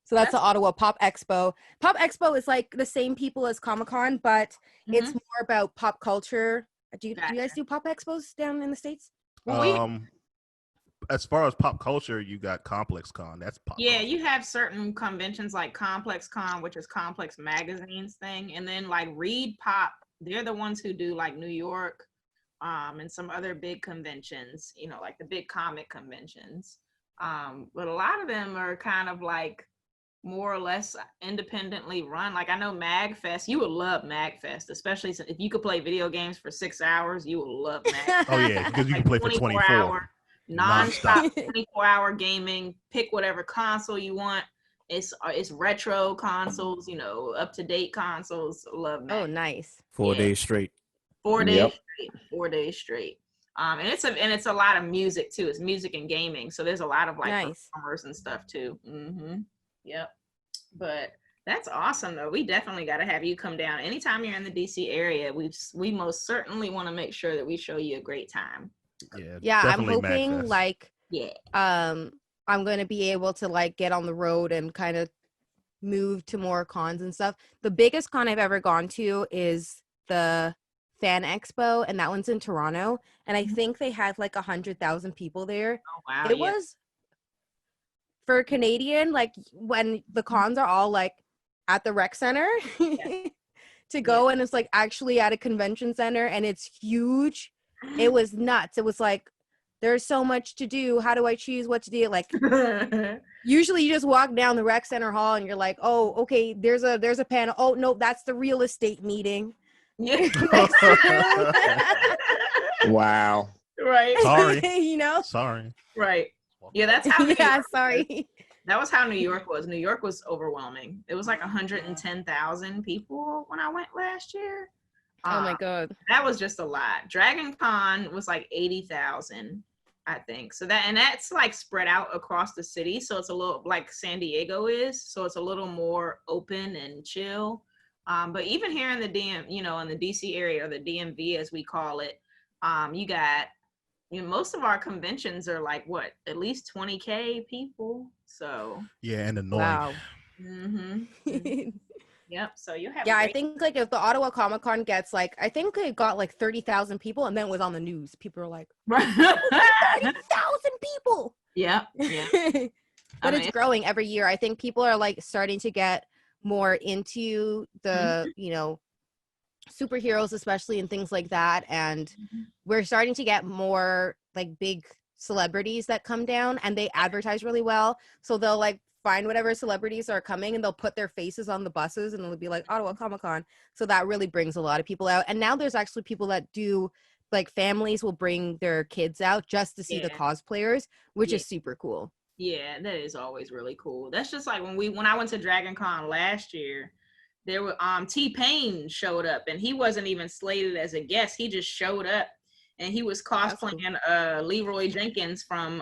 So that's the Ottawa Pop Expo. Pop Expo is like the same people as Comic-Con, but it's more about pop culture. Do you guys do Pop Expos down in the States? As far as pop culture, you got Complex Con. That's pop. Yeah, you have certain conventions like Complex Con, which is Complex Magazine's thing, and then like Read Pop. They're the ones who do like New York, and some other big conventions. You know, like the big comic conventions. But a lot of them are kind of like more or less independently run. Like I know MagFest. You would love MagFest, especially if you could play video games for 6 hours. You will love MagFest. Oh yeah, because you can play for 24. Non-stop 24-hour gaming. Pick whatever console you want. It's retro consoles, you know, up-to-date consoles. Love that. Oh, nice. 4 days straight. 4 days straight. 4 days straight. And it's a lot of music too. It's music and gaming, so there's a lot of like performers and stuff too. Yep. But that's awesome though. We definitely got to have you come down anytime you're in the DC area. We most certainly want to make sure that we show you a great time. Yeah, I'm hoping I'm going to be able to like get on the road and kind of move to more cons and stuff. The biggest con I've ever gone to is the Fan Expo, and that one's in Toronto, and I think they had like 100,000 people there. Oh wow. It was for Canadian, like when the cons are all like at the rec center to go, and it's like actually at a convention center, and it's huge. It was nuts. It was like, there's so much to do. How do I choose what to do? Like, usually you just walk down the rec center hall and you're like, oh, okay, there's a panel. Oh, no, that's the real estate meeting. Yeah. Wow. Right. Sorry. You know? Sorry. Right. Yeah, that's how. Sorry. That was how New York was. New York was overwhelming. It was like 110,000 people when I went last year. Oh my god, that was just a lot. Dragon Con was like 80,000, I think. So that's like spread out across the city. So it's a little like San Diego is. So it's a little more open and chill. But even here in the in the DC area, or the DMV as we call it, you got, most of our conventions are like what, at least 20K people. So yeah, and annoying. Wow. Yep. So you have. Yeah, I think like if the Ottawa Comic Con gets like, I think it got like 30,000 people, and then it was on the news. People are like, 30,000 people. Yeah. But it's growing every year. I think people are like starting to get more into the, superheroes, especially, and things like that. And we're starting to get more like big celebrities that come down, and they advertise really well. So they'll like find whatever celebrities are coming, and they'll put their faces on the buses, and it'll be like Ottawa Comic Con. So that really brings a lot of people out. And now there's actually people that do, like, families will bring their kids out just to see the cosplayers, which is super cool. Yeah, that is always really cool. That's just like when I went to Dragon Con last year, there were T-Pain showed up, and he wasn't even slated as a guest. He just showed up, and he was cosplaying Leroy Jenkins from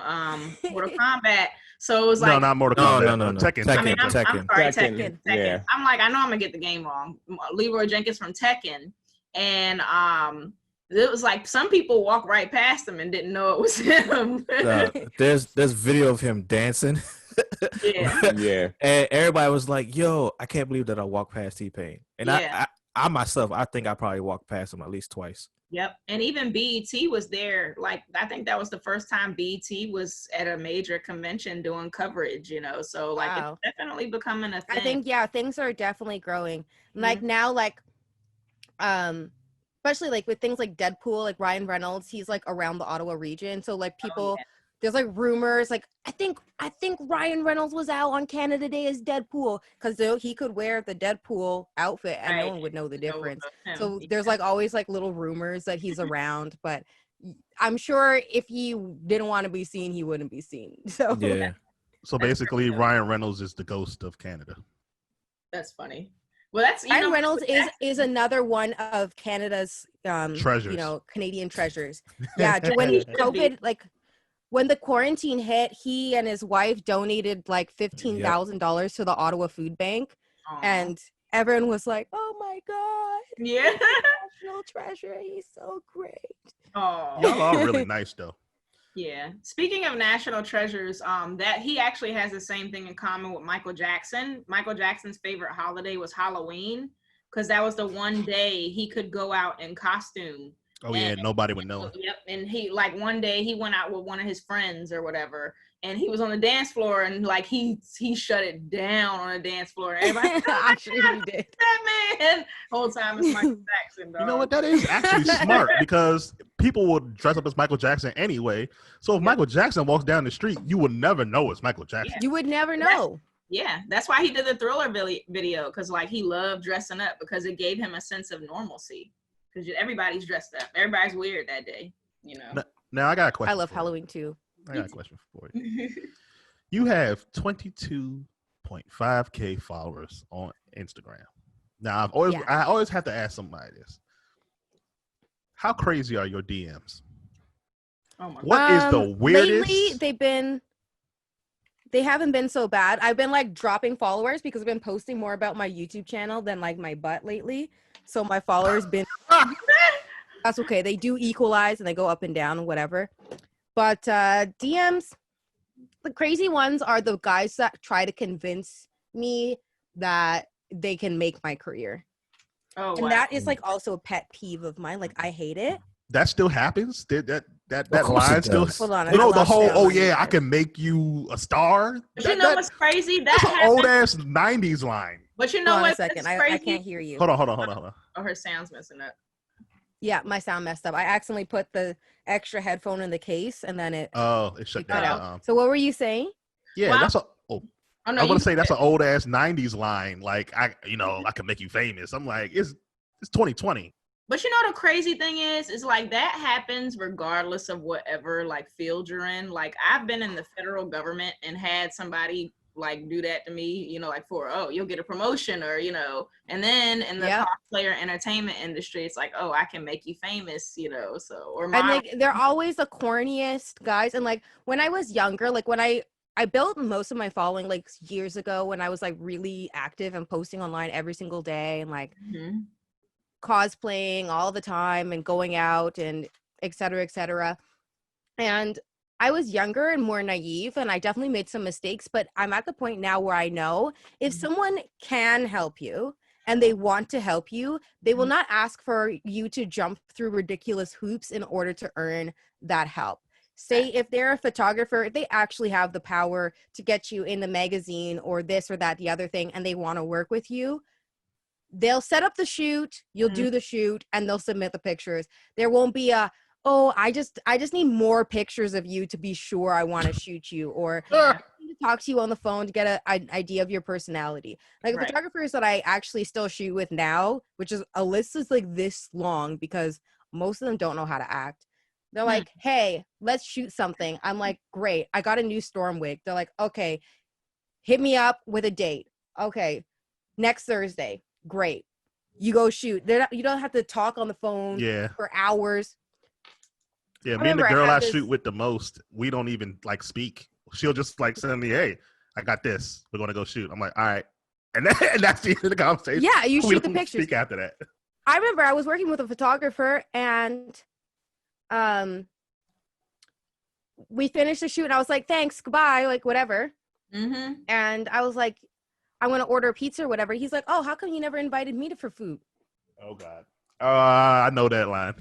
Mortal Kombat. So it was like, no, not Mortal Kombat. No. Tekken. I mean, I'm sorry, Tekken. Tekken. Yeah. I'm like, I know I'm gonna get the game wrong. Leroy Jenkins from Tekken, and it was like some people walked right past him and didn't know it was him. There's video of him dancing. Yeah. And everybody was like, "Yo, I can't believe that I walked past T-Pain." And I myself, I think I probably walked past him at least twice. Yep. And even BET was there. Like, I think that was the first time BET was at a major convention doing coverage, so like, it's definitely becoming a thing. I think, things are definitely growing. Like now, like, especially like with things like Deadpool, like Ryan Reynolds, he's like around the Ottawa region. So like people, there's like rumors, like I think Ryan Reynolds was out on Canada Day as Deadpool, because he could wear the Deadpool outfit and no one would know the difference. So there's like always like little rumors that he's around, but I'm sure if he didn't want to be seen, he wouldn't be seen. So yeah. So basically, Ryan Reynolds is the ghost of Canada. That's funny. Well, that's Ryan Reynolds is another one of Canada's treasures. Canadian treasures. Yeah, when COVID, like when the quarantine hit, he and his wife donated like $15,000 to the Ottawa Food Bank, and everyone was like, "Oh my God, yeah, national treasure! He's so great." Oh, y'all are really nice though. Yeah. Speaking of national treasures, that he actually has the same thing in common with Michael Jackson. Michael Jackson's favorite holiday was Halloween, because that was the one day he could go out in costume. Oh yeah, nobody would know. Yep. And he, like, one day he went out with one of his friends or whatever, and he was on the dance floor, and like he shut it down on the dance floor. Everybody, actually, he did. That man, whole time it's Michael Jackson. Dog. You know what? That is actually smart, because people would dress up as Michael Jackson anyway. So if Michael Jackson walks down the street, you would never know it's Michael Jackson. You would never know. That's why he did the Thriller video, because like he loved dressing up, because it gave him a sense of normalcy. Because everybody's dressed up. Everybody's weird that day, Now I got a question. I love Halloween too. I got a question for you. You have 22.5K followers on Instagram. Now I always have to ask somebody this. How crazy are your DMs? Oh my God. What is the weirdest? Lately, they haven't been so bad. I've been like dropping followers because I've been posting more about my YouTube channel than like my butt lately. So my followers been that's okay. They do equalize and they go up and down and whatever. But DMs, the crazy ones are the guys that try to convince me that they can make my career. Oh, and that is like also a pet peeve of mine. Like I hate it. That still happens? That line still? Hold on. The whole I can make you a star. But you know what's crazy? That's an old ass '90s line. But you know what's what? Hold on a second. I can't hear you. Hold on. Oh, her sound's messing up. Yeah, my sound messed up. I accidentally put the extra headphone in the case, and then it shut down. So what were you saying? Yeah, that's a. no, I'm gonna say that's an old ass '90s line. Like I can make you famous. I'm like, it's 2020. But you know the crazy thing is like that happens regardless of whatever like field you're in. Like I've been in the federal government and had somebody like do that to me, like for you'll get a promotion or and then in the cosplay or entertainment industry, it's like I can make you famous, so or and like they're always the corniest guys. And like when I was younger, like when I I built most of my following like years ago when I was like really active and posting online every single day and like cosplaying all the time and going out and et cetera, et cetera. And I was younger and more naive, and I definitely made some mistakes, but I'm at the point now where I know if someone can help you and they want to help you, they will not ask for you to jump through ridiculous hoops in order to earn that help. Say if they're a photographer, they actually have the power to get you in the magazine or this or that, the other thing, and they want to work with you. They'll set up the shoot, you'll do the shoot, and they'll submit the pictures. There won't be a, oh, I just need more pictures of you to be sure I want to shoot you, or I need to talk to you on the phone to get an idea of your personality. Like the photographers that I actually still shoot with now, which is a list is like this long because most of them don't know how to act. They're like, hey, let's shoot something. I'm like, great. I got a new storm wig. They're like, okay, hit me up with a date. Okay, next Thursday. Great. You go shoot. You don't have to talk on the phone for hours. Yeah, me and the girl I shoot with the most, we don't even like speak. She'll just like send me, hey, I got this. We're going to go shoot. I'm like, all right. And that's the end of the conversation. Yeah, you shoot the pictures. Speak after that. I remember I was working with a photographer and we finished the shoot and I was like, thanks, goodbye, like whatever. And I was like, I want to order a pizza or whatever. He's like, oh, how come you never invited me for food? Oh God. I know that line.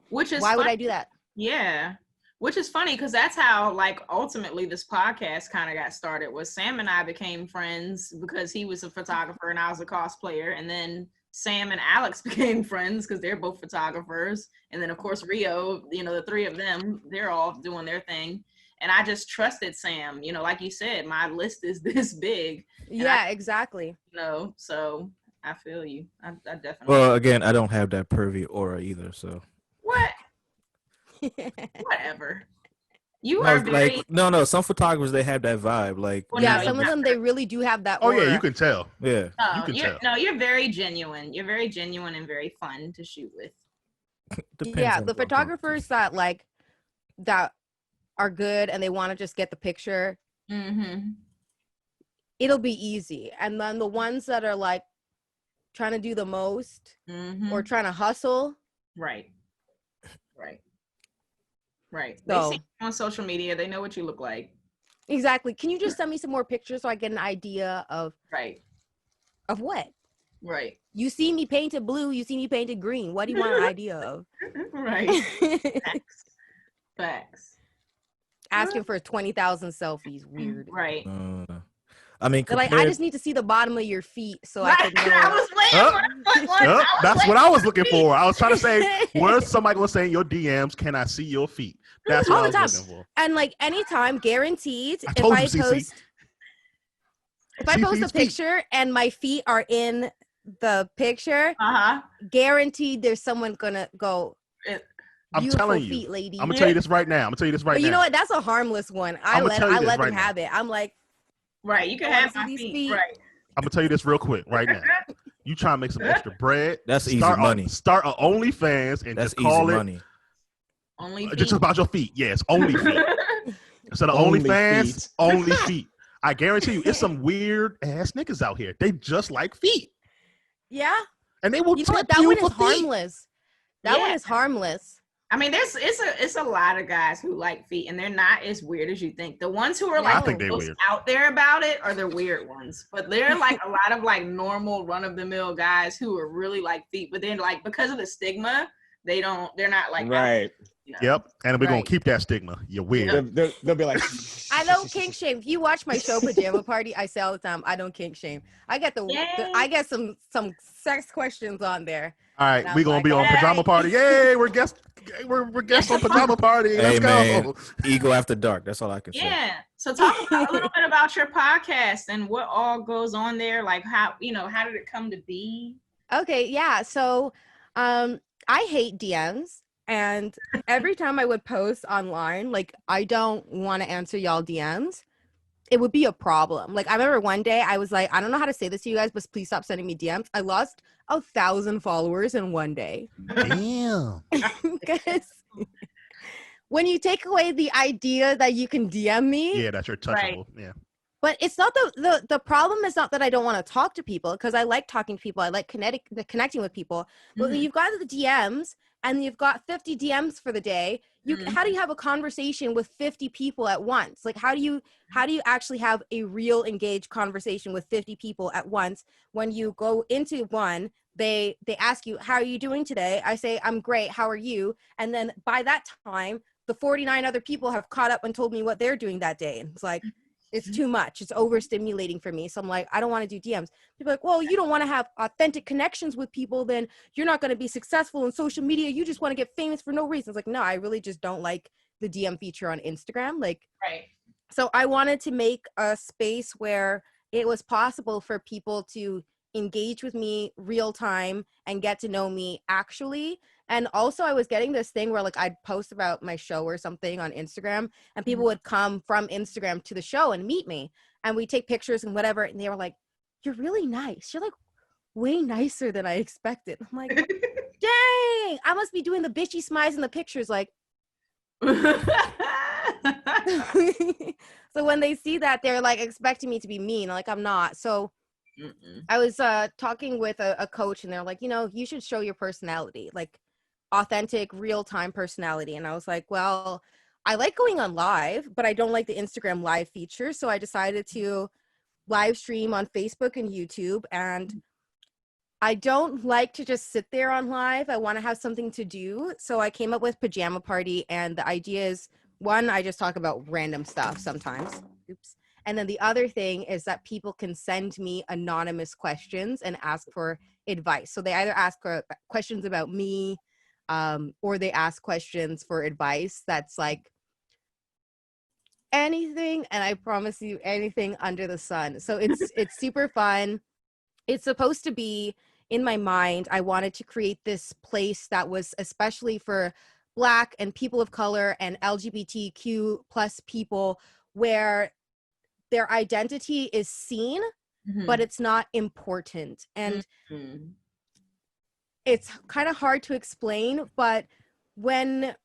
Which is why would I do that? Yeah. Which is funny because that's how like ultimately this podcast kind of got started. Was Sam and I became friends because he was a photographer and I was a cosplayer, and then Sam and Alex became friends because they're both photographers. And then, of course, Rio, you know, the three of them, they're all doing their thing. And I just trusted Sam. You know, like you said, my list is this big. Yeah, exactly. You know, so I feel you. I definitely. Well, again, I don't have that pervy aura either, so. What? Whatever. You are very... like no. Some photographers, they have that vibe. Like some of them they really do have that. Oh yeah, you can tell. Yeah, you can tell. No, you're very genuine. You're very genuine and very fun to shoot with. Yeah, the photographers that like that are good and they want to just get the picture. It'll be easy, and then the ones that are like trying to do the most or trying to hustle. Right. So, they see you on social media. They know what you look like. Exactly. Can you just send me some more pictures so I get an idea of of what? Right. You see me painted blue. You see me painted green. What do you want an idea of? Right. Facts. Asking for 20,000 selfies. Weird. Right. I mean, like, I just need to see the bottom of your feet so I can know. I was waiting that's what I was looking for. I was trying to say, where's somebody going to say in your DMs, can I see your feet? That's what I was looking for. And like anytime, guaranteed, if I post a picture and my feet are in the picture, guaranteed there's someone gonna go, I'm telling you, feet, lady. I'm gonna tell you this right now. But you know what? That's a harmless one. I let them have it. I'm like, right, you can have my feet. Right. I'm gonna tell you this real quick right now. You try to make some extra bread. That's easy money. Start an OnlyFans and that's just call easy it money. Only feet? Just about your feet. Yes, only feet. Instead of OnlyFans, only feet. I guarantee you, it's some weird ass niggas out here. They just like feet. Yeah. And they will tip you that one is harmless. That one is harmless. I mean, it's a lot of guys who like feet, and they're not as weird as you think. The ones who are like the most out there about it are the weird ones, but they're like a lot of like normal run of the mill guys who are really like feet, but then like because of the stigma, they're not like right. You know? Yep, and we're gonna keep that stigma. You're weird. They'll be like, I don't kink shame. If you watch my show Pajama Party, I say all the time, I don't kink shame. I get I get some sex questions on there. All right, we're gonna be on Pajama Party. Yay, we're guests on Pajama Party. Let's go. Man, Ego After Dark. That's all I can say. Yeah. So talk a little bit about your podcast and what all goes on there. Like how did it come to be? Okay, yeah. So I hate DMs. And every time I would post online, like, I don't want to answer y'all DMs, it would be a problem. Like, I remember one day I was like, I don't know how to say this to you guys, but please stop sending me DMs. I lost 1,000 followers in one day. Damn. when you take away the idea that you can DM me. Yeah, that you're touchable. Right. Yeah. But it's not the problem is not that I don't want to talk to people, because I like talking to people. I like connecting with people. But when you've got the DMs and you've got 50 DMs for the day, how do you have a conversation with 50 people at once? Like, how do you actually have a real engaged conversation with 50 people at once? When you go into one, they ask you, how are you doing today? I say, I'm great. How are you? And then by that time, the 49 other people have caught up and told me what they're doing that day. And it's like, it's too much. It's overstimulating for me. So I'm like, I don't want to do DMs. People are like, well, you don't want to have authentic connections with people, then you're not going to be successful in social media. You just want to get famous for no reason. It's like, no, I really just don't like the DM feature on Instagram. Like, right. So I wanted to make a space where it was possible for people to engage with me real time and get to know me actually. And also I was getting this thing where like I'd post about my show or something on Instagram and people would come from Instagram to the show and meet me and we take pictures and whatever. And they were like, you're really nice. You're like way nicer than I expected. I'm like, dang, I must be doing the bitchy smiles in the pictures. Like, so when they see that, they're like expecting me to be mean. Like, I'm not. So I was talking with a coach and they're like, you should show your personality, like authentic, real-time personality. And I was like, well, I like going on live, but I don't like the Instagram live feature. So I decided to live stream on Facebook and YouTube. And I don't like to just sit there on live. I want to have something to do. So I came up with Pajama Party. And the idea is, one, I just talk about random stuff sometimes. Oops. And then the other thing is that people can send me anonymous questions and ask for advice. So they either ask questions about me or they ask questions for advice that's like anything. And I promise you, anything under the sun. So it's super fun. It's supposed to be, in my mind, I wanted to create this place that was especially for Black and people of color and LGBTQ plus people, where their identity is seen, but it's not important. And it's kind of hard to explain, but when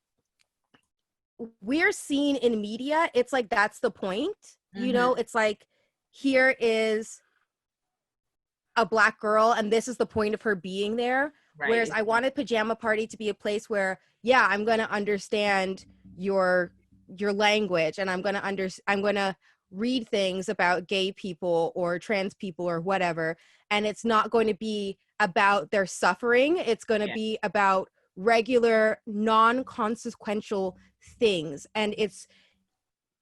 we're seen in media, it's like, that's the point. It's like, here is a Black girl and this is the point of her being there. Right. Whereas I wanted Pajama Party to be a place where, yeah, I'm going to understand your language and I'm going to read things about gay people or trans people or whatever, and it's not going to be about their suffering. It's going to be about regular, non-consequential things. And it's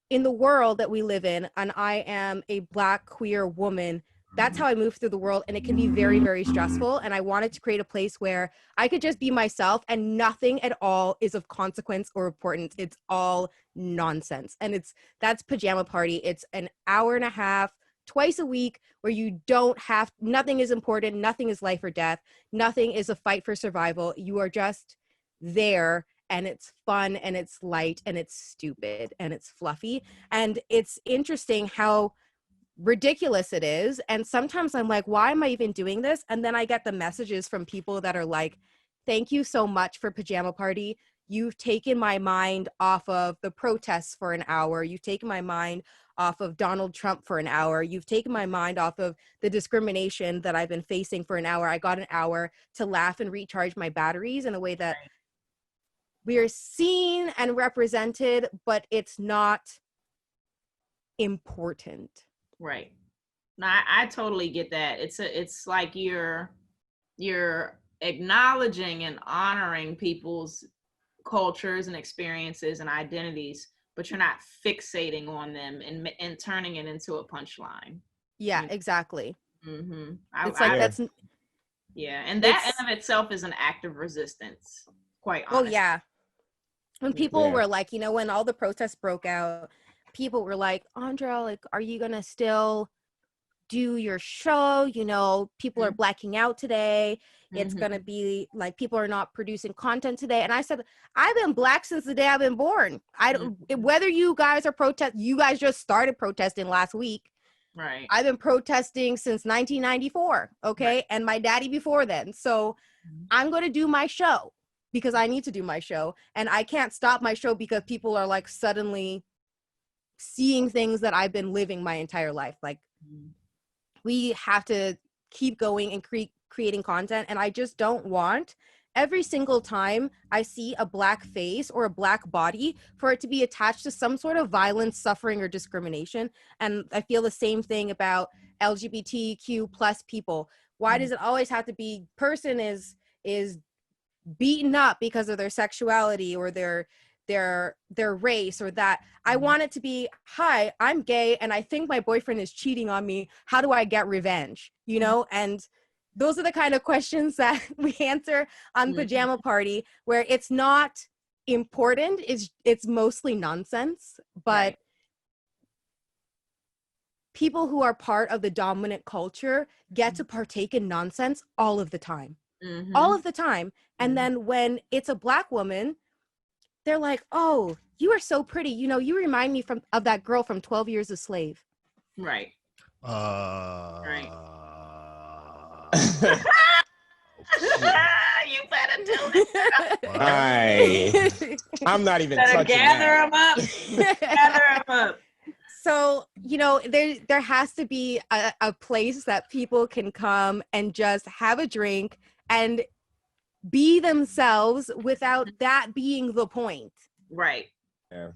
in the world that we live in, and I am a Black queer woman. That's how I move through the world, and it can be very, very stressful. And I wanted to create a place where I could just be myself and nothing at all is of consequence or importance. It's all nonsense. And that's Pajama Party. It's an hour and a half, twice a week, where you don't have, nothing is important, nothing is life or death, nothing is a fight for survival. You are just there, and it's fun, and it's light, and it's stupid, and it's fluffy. And it's interesting how ridiculous it is. And sometimes I'm like, why am I even doing this? And then I get the messages from people that are like, thank you so much for Pajama Party. You've taken my mind off of the protests for an hour. You've taken my mind off of Donald Trump for an hour. You've taken my mind off of the discrimination that I've been facing for an hour. I got an hour to laugh and recharge my batteries in a way that we are seen and represented, but it's not important. Right. No, I totally get that. It's like you're acknowledging and honoring people's cultures and experiences and identities, but you're not fixating on them and turning it into a punchline. Yeah, exactly. It's like that's and that in of itself is an act of resistance. Quite honestly. Oh yeah. When people were like, when all the protests broke out, people were like, Andrea, like, are you gonna still do your show? People are blacking out today. It's gonna be like, people are not producing content today. And I said, I've been Black since the day I've been born. I don't whether you guys are you guys just started protesting last week. Right. I've been protesting since 1994. Okay. Right. And my daddy before then. So I'm gonna do my show. because I need to do my show, and I can't stop my show because people are like suddenly seeing things that I've been living my entire life. Like, we have to keep going and creating content, and I just don't want every single time I see a black face or a black body for it to be attached to some sort of violence, suffering, or discrimination. And I feel the same thing about LGBTQ plus people. Why does it always have to be person is beaten up because of their sexuality or their race or that? I want it to be, hi, I'm gay and I think my boyfriend is cheating on me. How do I get revenge? You know? And those are the kind of questions that we answer on Pajama Party, where it's not important, it's mostly nonsense, but people who are part of the dominant culture get to partake in nonsense all of the time. All of the time. And then when it's a black woman, they're like, oh, you are so pretty. You know, you remind me of that girl from 12 Years a Slave. Right. Right. You better do it. I'm not even better touching gather that. them up. Gather them up. So, you know, there has to be a place that people can come and just have a drink and be themselves without that being the point. Right. Yeah.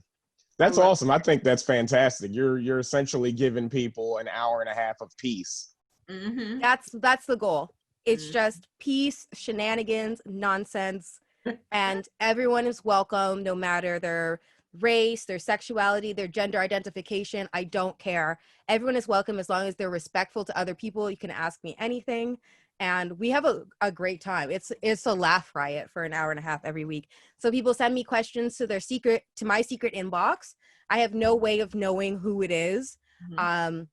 That's awesome. I think that's fantastic. You're essentially giving people an hour and a half of peace. That's the goal. It's just peace, shenanigans, nonsense, and everyone is welcome, no matter their race, their sexuality, their gender identification. I don't care. Everyone is welcome as long as they're respectful to other people. You can ask me anything, and we have a great time. It's a laugh riot for an hour and a half every week. So people send me questions to my secret inbox. I have no way of knowing who it is, and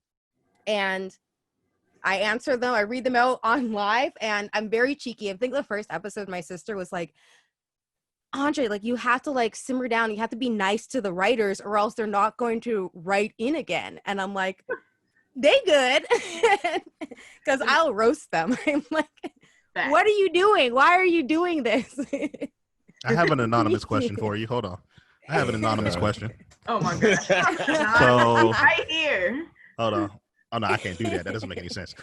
I answer them. I read them out on live, and I'm very cheeky. I think the first episode, my sister was like, Andre, like, you have to like simmer down. You have to be nice to the writers or else they're not going to write in again. And I'm like, they good. Because I'll roast them. I'm like, what are you doing? Why are you doing this? I have an anonymous question for you. Hold on. I have an anonymous question. Oh my gosh. So right here. Hold on. Oh no, I can't do that. That doesn't make any sense.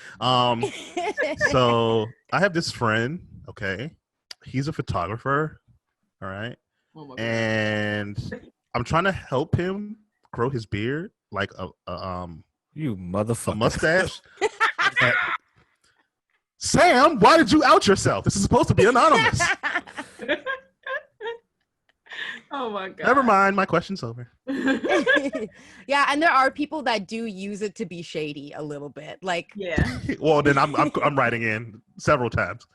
So I have this friend, okay? He's a photographer. All right. Oh my God. And I'm trying to help him grow his beard, like you motherfucker, a mustache. Sam, why did you out yourself? This is supposed to be anonymous. Oh my God. Never mind. My question's over. Yeah, and there are people that do use it to be shady a little bit. Like, yeah. Well, then I'm writing in several times.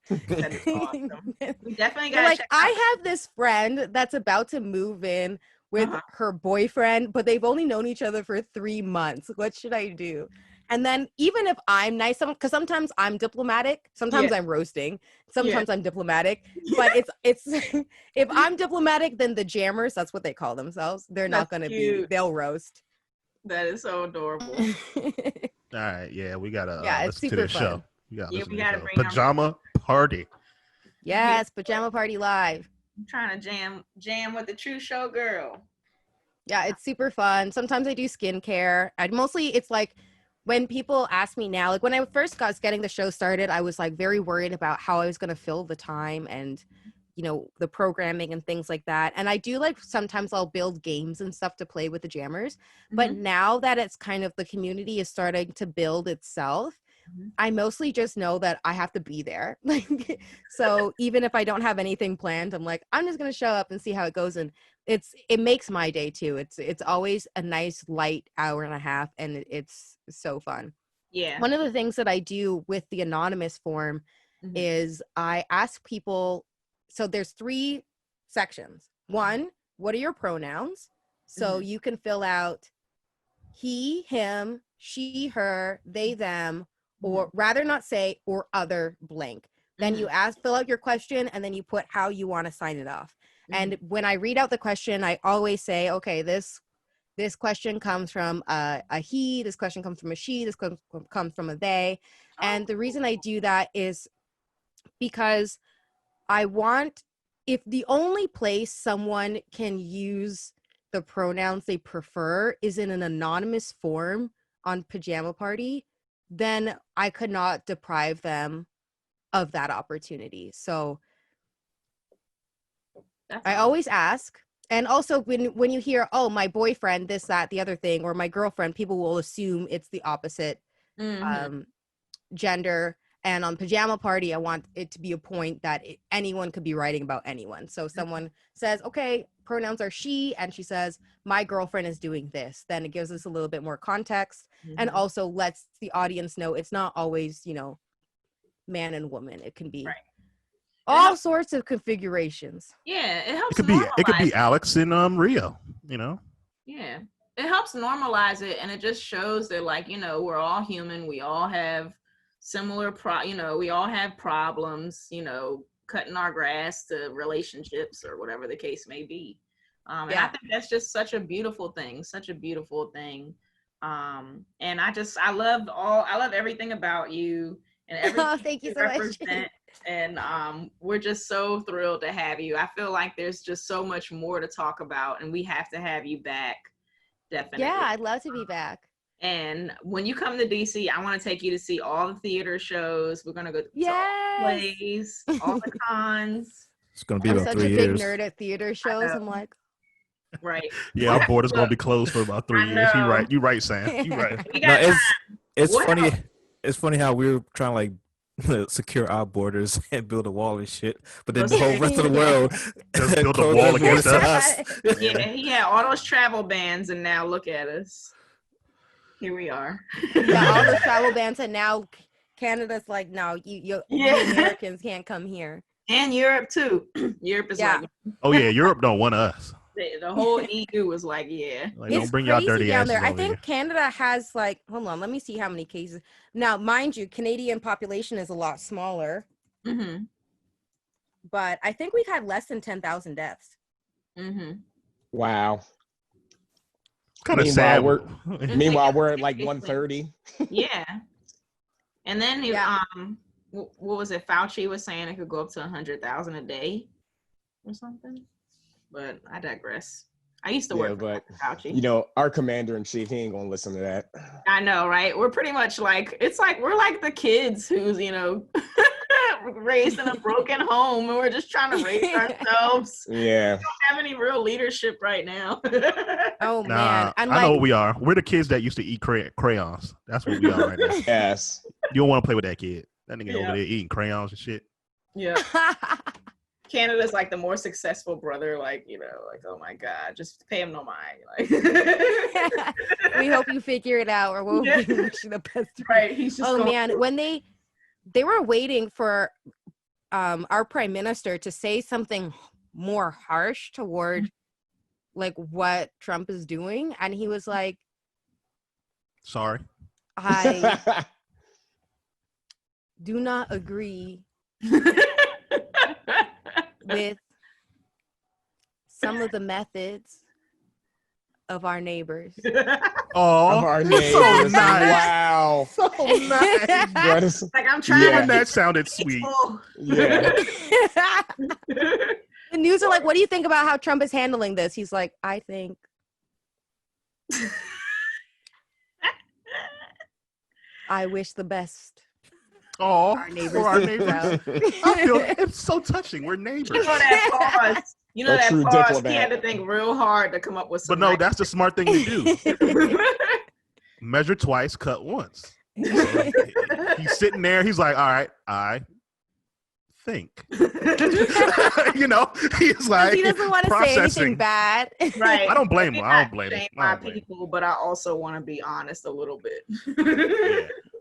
That is awesome. We definitely got like, I have this friend that's about to move in with her boyfriend, but they've only known each other for 3 months. What should I do? And then even if I'm nice, because sometimes I'm diplomatic, sometimes I'm roasting, sometimes I'm diplomatic, but it's if I'm diplomatic, then the jammers, that's what they call themselves. They're not going to be, they'll roast. That is so adorable. All right. Yeah, we got to listen to this fun. show. We got to bring Pajama Party. Yes, Pajama Party Live. I'm trying to jam with the True Showgirl. Yeah, it's super fun. Sometimes I do skincare. It's like, when people ask me now, like when I first was getting the show started, I was like very worried about how I was going to fill the time and, you know, the programming and things like that. And I do like, sometimes I'll build games and stuff to play with the jammers. But now that it's kind of, the community is starting to build itself, I mostly just know that I have to be there. Like, so even if I don't have anything planned, I'm like, I'm just going to show up and see how it goes. And it makes my day too. It's always a nice light hour and a half, and it's so fun. Yeah. One of the things that I do with the anonymous form is I ask people, so there's 3 sections. 1, what are your pronouns? So you can fill out he, him, she, her, they, them, or rather not say, or other blank. Then you fill out your question, and then you put how you want to sign it off. And when I read out the question, I always say, okay, this question comes from a he, this question comes from a she, this comes from a they. And the reason I do that is because I want if the only place someone can use the pronouns they prefer is in an anonymous form on Pajama Party, then I could not deprive them of that opportunity. So I always ask. And also when you hear, oh, my boyfriend, this, that, the other thing, or my girlfriend, people will assume it's the opposite gender. And on Pajama Party, I want it to be a point that anyone could be writing about anyone. So someone says, okay, pronouns are she, and she says, my girlfriend is doing this. Then it gives us a little bit more context and also lets the audience know it's not always, man and woman. It can be all sorts of configurations. Yeah, it helps. It could be Alex and Rio, Yeah, it helps normalize it, and it just shows that, like, we're all human. We all have similar we all have problems, cutting our grass to relationships or whatever the case may be. And I think that's just such a beautiful thing. And I love everything about you and everything thank you you so represent. much. And we're just so thrilled to have you. I feel like there's just so much more to talk about, and we have to have you back. Definitely. Yeah, I'd love to be back. And when you come to DC, I want to take you to see all the theater shows. We're going to go to all the plays, all the cons. It's going to be about 3 years. I'm such a big nerd at theater shows. I'm like, right. Yeah, our border's going to be closed for about 3 years. You're right, Sam. You're right. No, it's funny. It's funny how we're trying to like secure our borders and build a wall and shit, but then the whole rest of the world just build a wall against us. Yeah, he had all those travel bans, and now look at us. Here we are. Yeah, all the travel bans, and now Canada's like, no, you Americans can't come here. And Europe too. Europe is like, oh yeah, Europe don't want us. The whole EU was like, like, don't bring y'all dirty down asses there. I over think here. Canada has like, hold on, let me see how many cases. Now, mind you, Canadian population is a lot smaller, but I think we've had less than 10,000 deaths. Wow. Kind of sad. Meanwhile, we're at like 130. Yeah. And then what was it? Fauci was saying it could go up to 100,000 a day or something. But I digress. I used to work for Fauci. Our commander in chief, he ain't gonna listen to that. I know, right? We're pretty much like, it's like we're like the kids who's, raised in a broken home, and we're just trying to raise ourselves. Yeah. We don't have any real leadership right now. Oh man. I know what we are. We're the kids that used to eat crayons. That's what we are right now. Yes. You don't want to play with that kid. That nigga over there eating crayons and shit. Yeah. Canada's like the more successful brother, like, oh my God, just pay him no mind. Like, we hope you figure it out, or we'll be wishing the best. Right. He's just man, when they were waiting for our prime minister to say something more harsh toward like what Trump is doing, and he was like, sorry, I do not agree with some of the methods of our neighbors. Oh, of our neighbors. So nice. Wow. So nice. Like, I'm trying to. That sounded sweet. Yeah. The news are like, what do you think about how Trump is handling this? He's like, I think. I wish the best. Oh, our neighbors. I feel it's so touching. We're neighbors. That pause. That pause. He had to think real hard to come up with something. But no, that's the smart thing to do. Measure twice, cut once. So he's sitting there. He's like, all right, I think. He's like, he doesn't want to say anything bad. Right. I don't blame him. I don't blame him. My people, but I also want to be honest a little bit.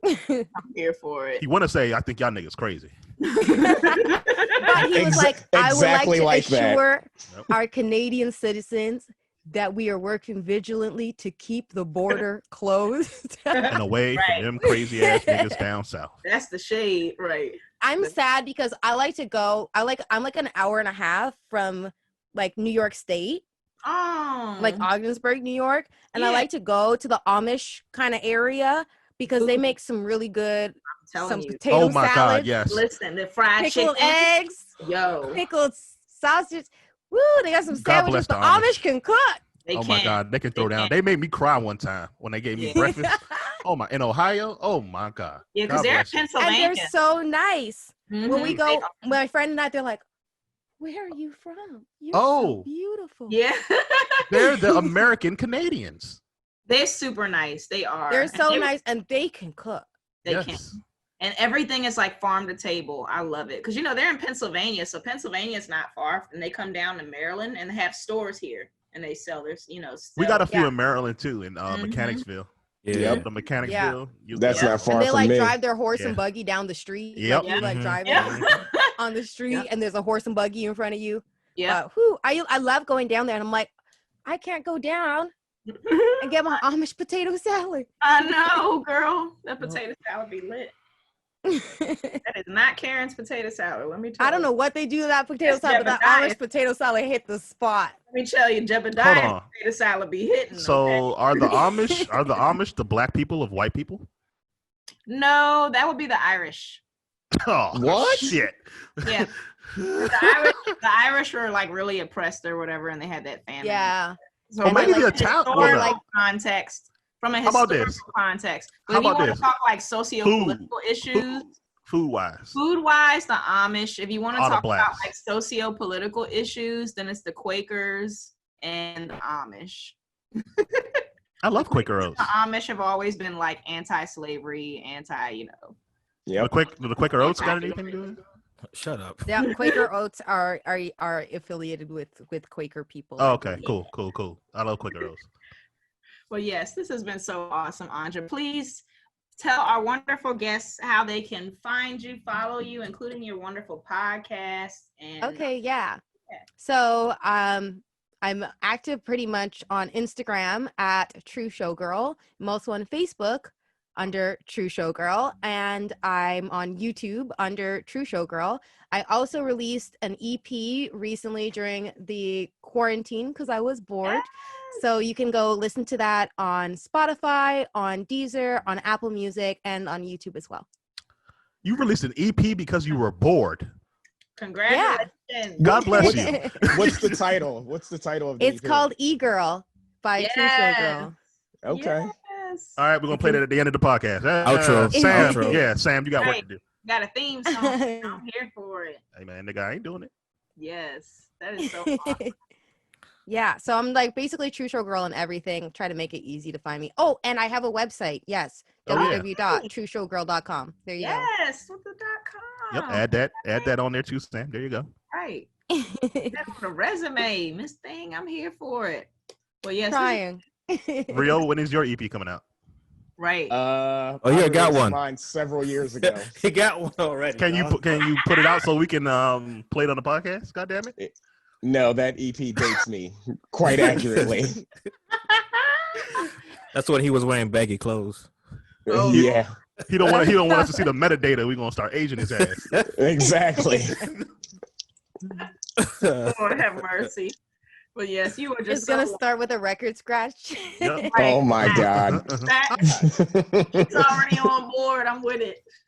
I'm here for it. He want to say, I think y'all niggas crazy. But he was like, I would exactly like to assure Yep. our Canadian citizens that we are working vigilantly to keep the border closed and away from them crazy ass niggas down south. That's the shade, right? I'm sad because I like to go. I'm like an hour and a half from like New York State, like Ogdensburg, New York, and I like to go to the Amish kind of area because they make some really good potato oh my salad. God, yes. Listen, the fried pickled chicken, eggs, pickled sausage. Woo, they got some God bless sandwiches. The the Amish. Amish can cook. Oh my God, they can throw down. can. They made me cry one time when they gave me breakfast. Oh my, in Ohio. Oh my God. Yeah, because they're in bless you. And Pennsylvania. they're so nice. When we Mhm. go, my friend and I, they're like, "Where are you from? You're so Oh. beautiful." Yeah. They're the American Canadians. They're super nice. They are. They're And so nice, and they can cook. They Yes. can. And everything is like farm to table. I love it. Because, you know, they're in Pennsylvania. So Pennsylvania is not far. And they come down to Maryland and they have stores here. And they sell their, you know. We got a few Yeah. in Maryland too, in Mhm. Mechanicsville. Yeah. The Mechanicsville. That's not far And they from like me. drive their horse Yeah. and buggy down the street. Yep. Like, you like Mhm. driving Yeah. on the street, Yep. and there's a horse and buggy in front of you. Yeah. I love going down there, and I'm like, I can't go down and get my Amish potato salad. I know, girl. That potato salad be lit. That is not Karen's potato salad. Let me tell you. I don't know what they do to that potato It's salad, but that Jebediah. Amish potato salad hit the spot. Let me tell you, Hold Jebediah on. potato salad be hitting. So okay? are the Amish the black people of white people? No, that would be the Irish. Oh What? shit. Yeah. The Irish were like really oppressed or whatever, and they had that famine. Yeah. So Or maybe from the a Italian- historical like- context. From a How about historical this? context. But How if you about want this? to talk like socio-political issues, Food wise. food-wise, the Amish. If you want to All the talk about blacks. like socio-political issues, then it's the Quakers and the Amish. I love Quaker Oats. The Amish have always been like anti-slavery, The Yep. Quaker Oats got anything to do with it? Shut up. Yeah, Quaker Oats are affiliated with Quaker people. Oh, I okay, believe. cool. I love Quaker Oats. Well, yes, this has been so awesome, Anja. Please tell our wonderful guests how they can find you, follow you, including your wonderful podcast. And Okay, yeah. So I'm active pretty much on Instagram at True Showgirl. I'm also on Facebook under True Showgirl, and I'm on YouTube under True Showgirl. I also released an EP recently during the quarantine because I was bored. So you can go listen to that on Spotify, on Deezer, on Apple Music, and on YouTube as well. You released an EP because you were bored. congratulations. God bless you. What's the title? What's the title of the It's EP? called E-Girl by True Showgirl. Okay. Yes. All right, we're gonna play that at the end of the podcast. Outro. Sam, Outro. yeah, Sam, you got work to do. Got a theme song. I'm here for it. Hey man, the guy ain't doing it. Yes. That is so awesome. Yeah, so I'm like basically True Showgirl and everything. Try to make it easy to find me. Oh, and I have a website. Yes, Oh, yeah. www.trueshowgirl.com. There you Yes. With the .com. Yep, add that on there too, Sam. There you go. Right. go. That's for the resume. Miss Thing, I'm here for it. Well, yes. Trying. Rio, when is your EP coming out? Right. Oh, yeah, I got released one. Mine several years ago. He got one already. Can you put it out so we can play it on the podcast? God damn it. No, that EP dates me quite accurately. That's when he was wearing baggy clothes. Oh. Yeah, He don't want us to see the metadata. We're gonna start aging his ass. exactly. Lord have mercy. But yes, you were just It's gonna so start with a record scratch. Yep. right. Oh my God. It's already on board. I'm with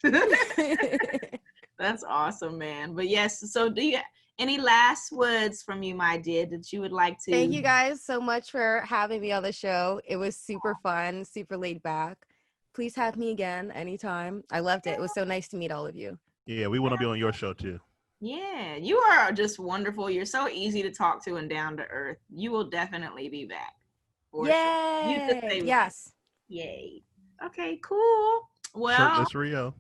it. That's awesome, man. But yes, so do you any last words from you, my dear, that you would like to? Thank you guys so much for having me on the show. It was super fun, super laid back. Please have me again anytime. I loved it. It was so nice to meet all of you. Yeah, we want to be on your show too. Yeah, you are just wonderful. You're so easy to talk to and down to earth. You will definitely be back. For sure. You just Yay! say Yes. yay. Okay, cool. Well, Shirtless Rio.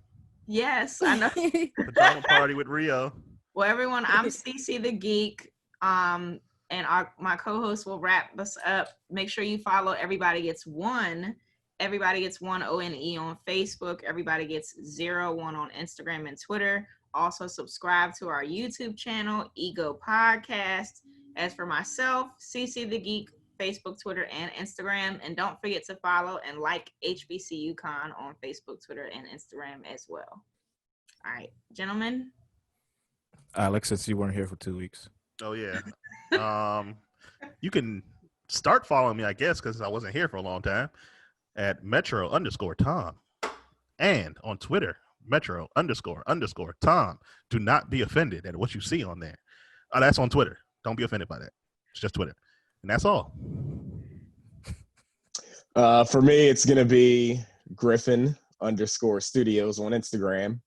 yes, I know. Pajama party with Rio. Well, everyone, I'm Cece the Geek. And my co-host will wrap us up. Make sure you follow Everybody Gets One. Everybody Gets One ONE on Facebook. Everybody Gets 01 on Instagram and Twitter. Also subscribe to our YouTube channel, Ego Podcast. As for myself, Cece the Geek, Facebook, Twitter, and Instagram. And don't forget to follow and like HBCU Con on Facebook, Twitter, and Instagram as well. All right, gentlemen. Alex, since you weren't here for 2 weeks. Oh yeah. You can start following me, I guess, because I wasn't here for a long time, at Metro_Tom, and on Twitter, Metro__Tom. Do not be offended at what you see on there. Oh, that's on Twitter. Don't be offended by that. It's just Twitter. And that's all. For me, it's going to be Griffin_studios on Instagram.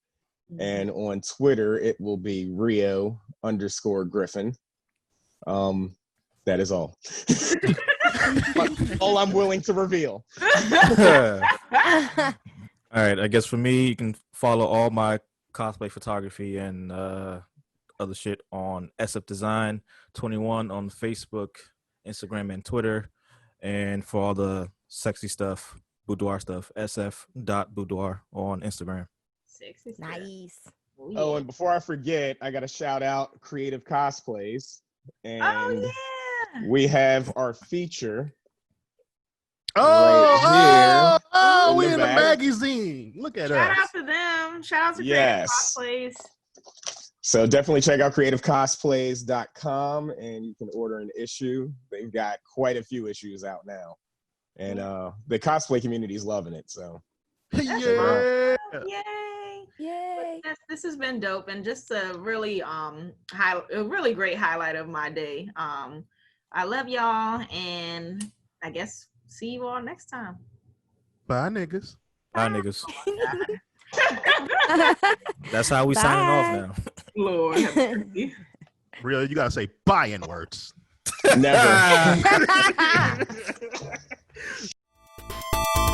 And on Twitter, it will be Rio_Griffin. That is all. All I'm willing to reveal. All right. I guess for me, you can follow all my cosplay photography and other shit on SF Design 21 on Facebook, Instagram, and Twitter. And for all the sexy stuff, boudoir stuff, sf.boudoir on Instagram. Sexy. Nice. Oh, and before I forget, I got to shout out Creative Cosplays. And we have our feature. We in the magazine. Look at us. Shout out to them. Shout out to Creative Cosplays. So definitely check out creativecosplays.com and you can order an issue. They've got quite a few issues out now. And the cosplay community is loving it. So yeah. Yay. This has been dope and just a really really great highlight of my day. I love y'all and I guess see you all next time. Bye, niggas. Bye, niggas. That's how we signing off now. Lord have mercy. Really, you gotta say bye in words. never.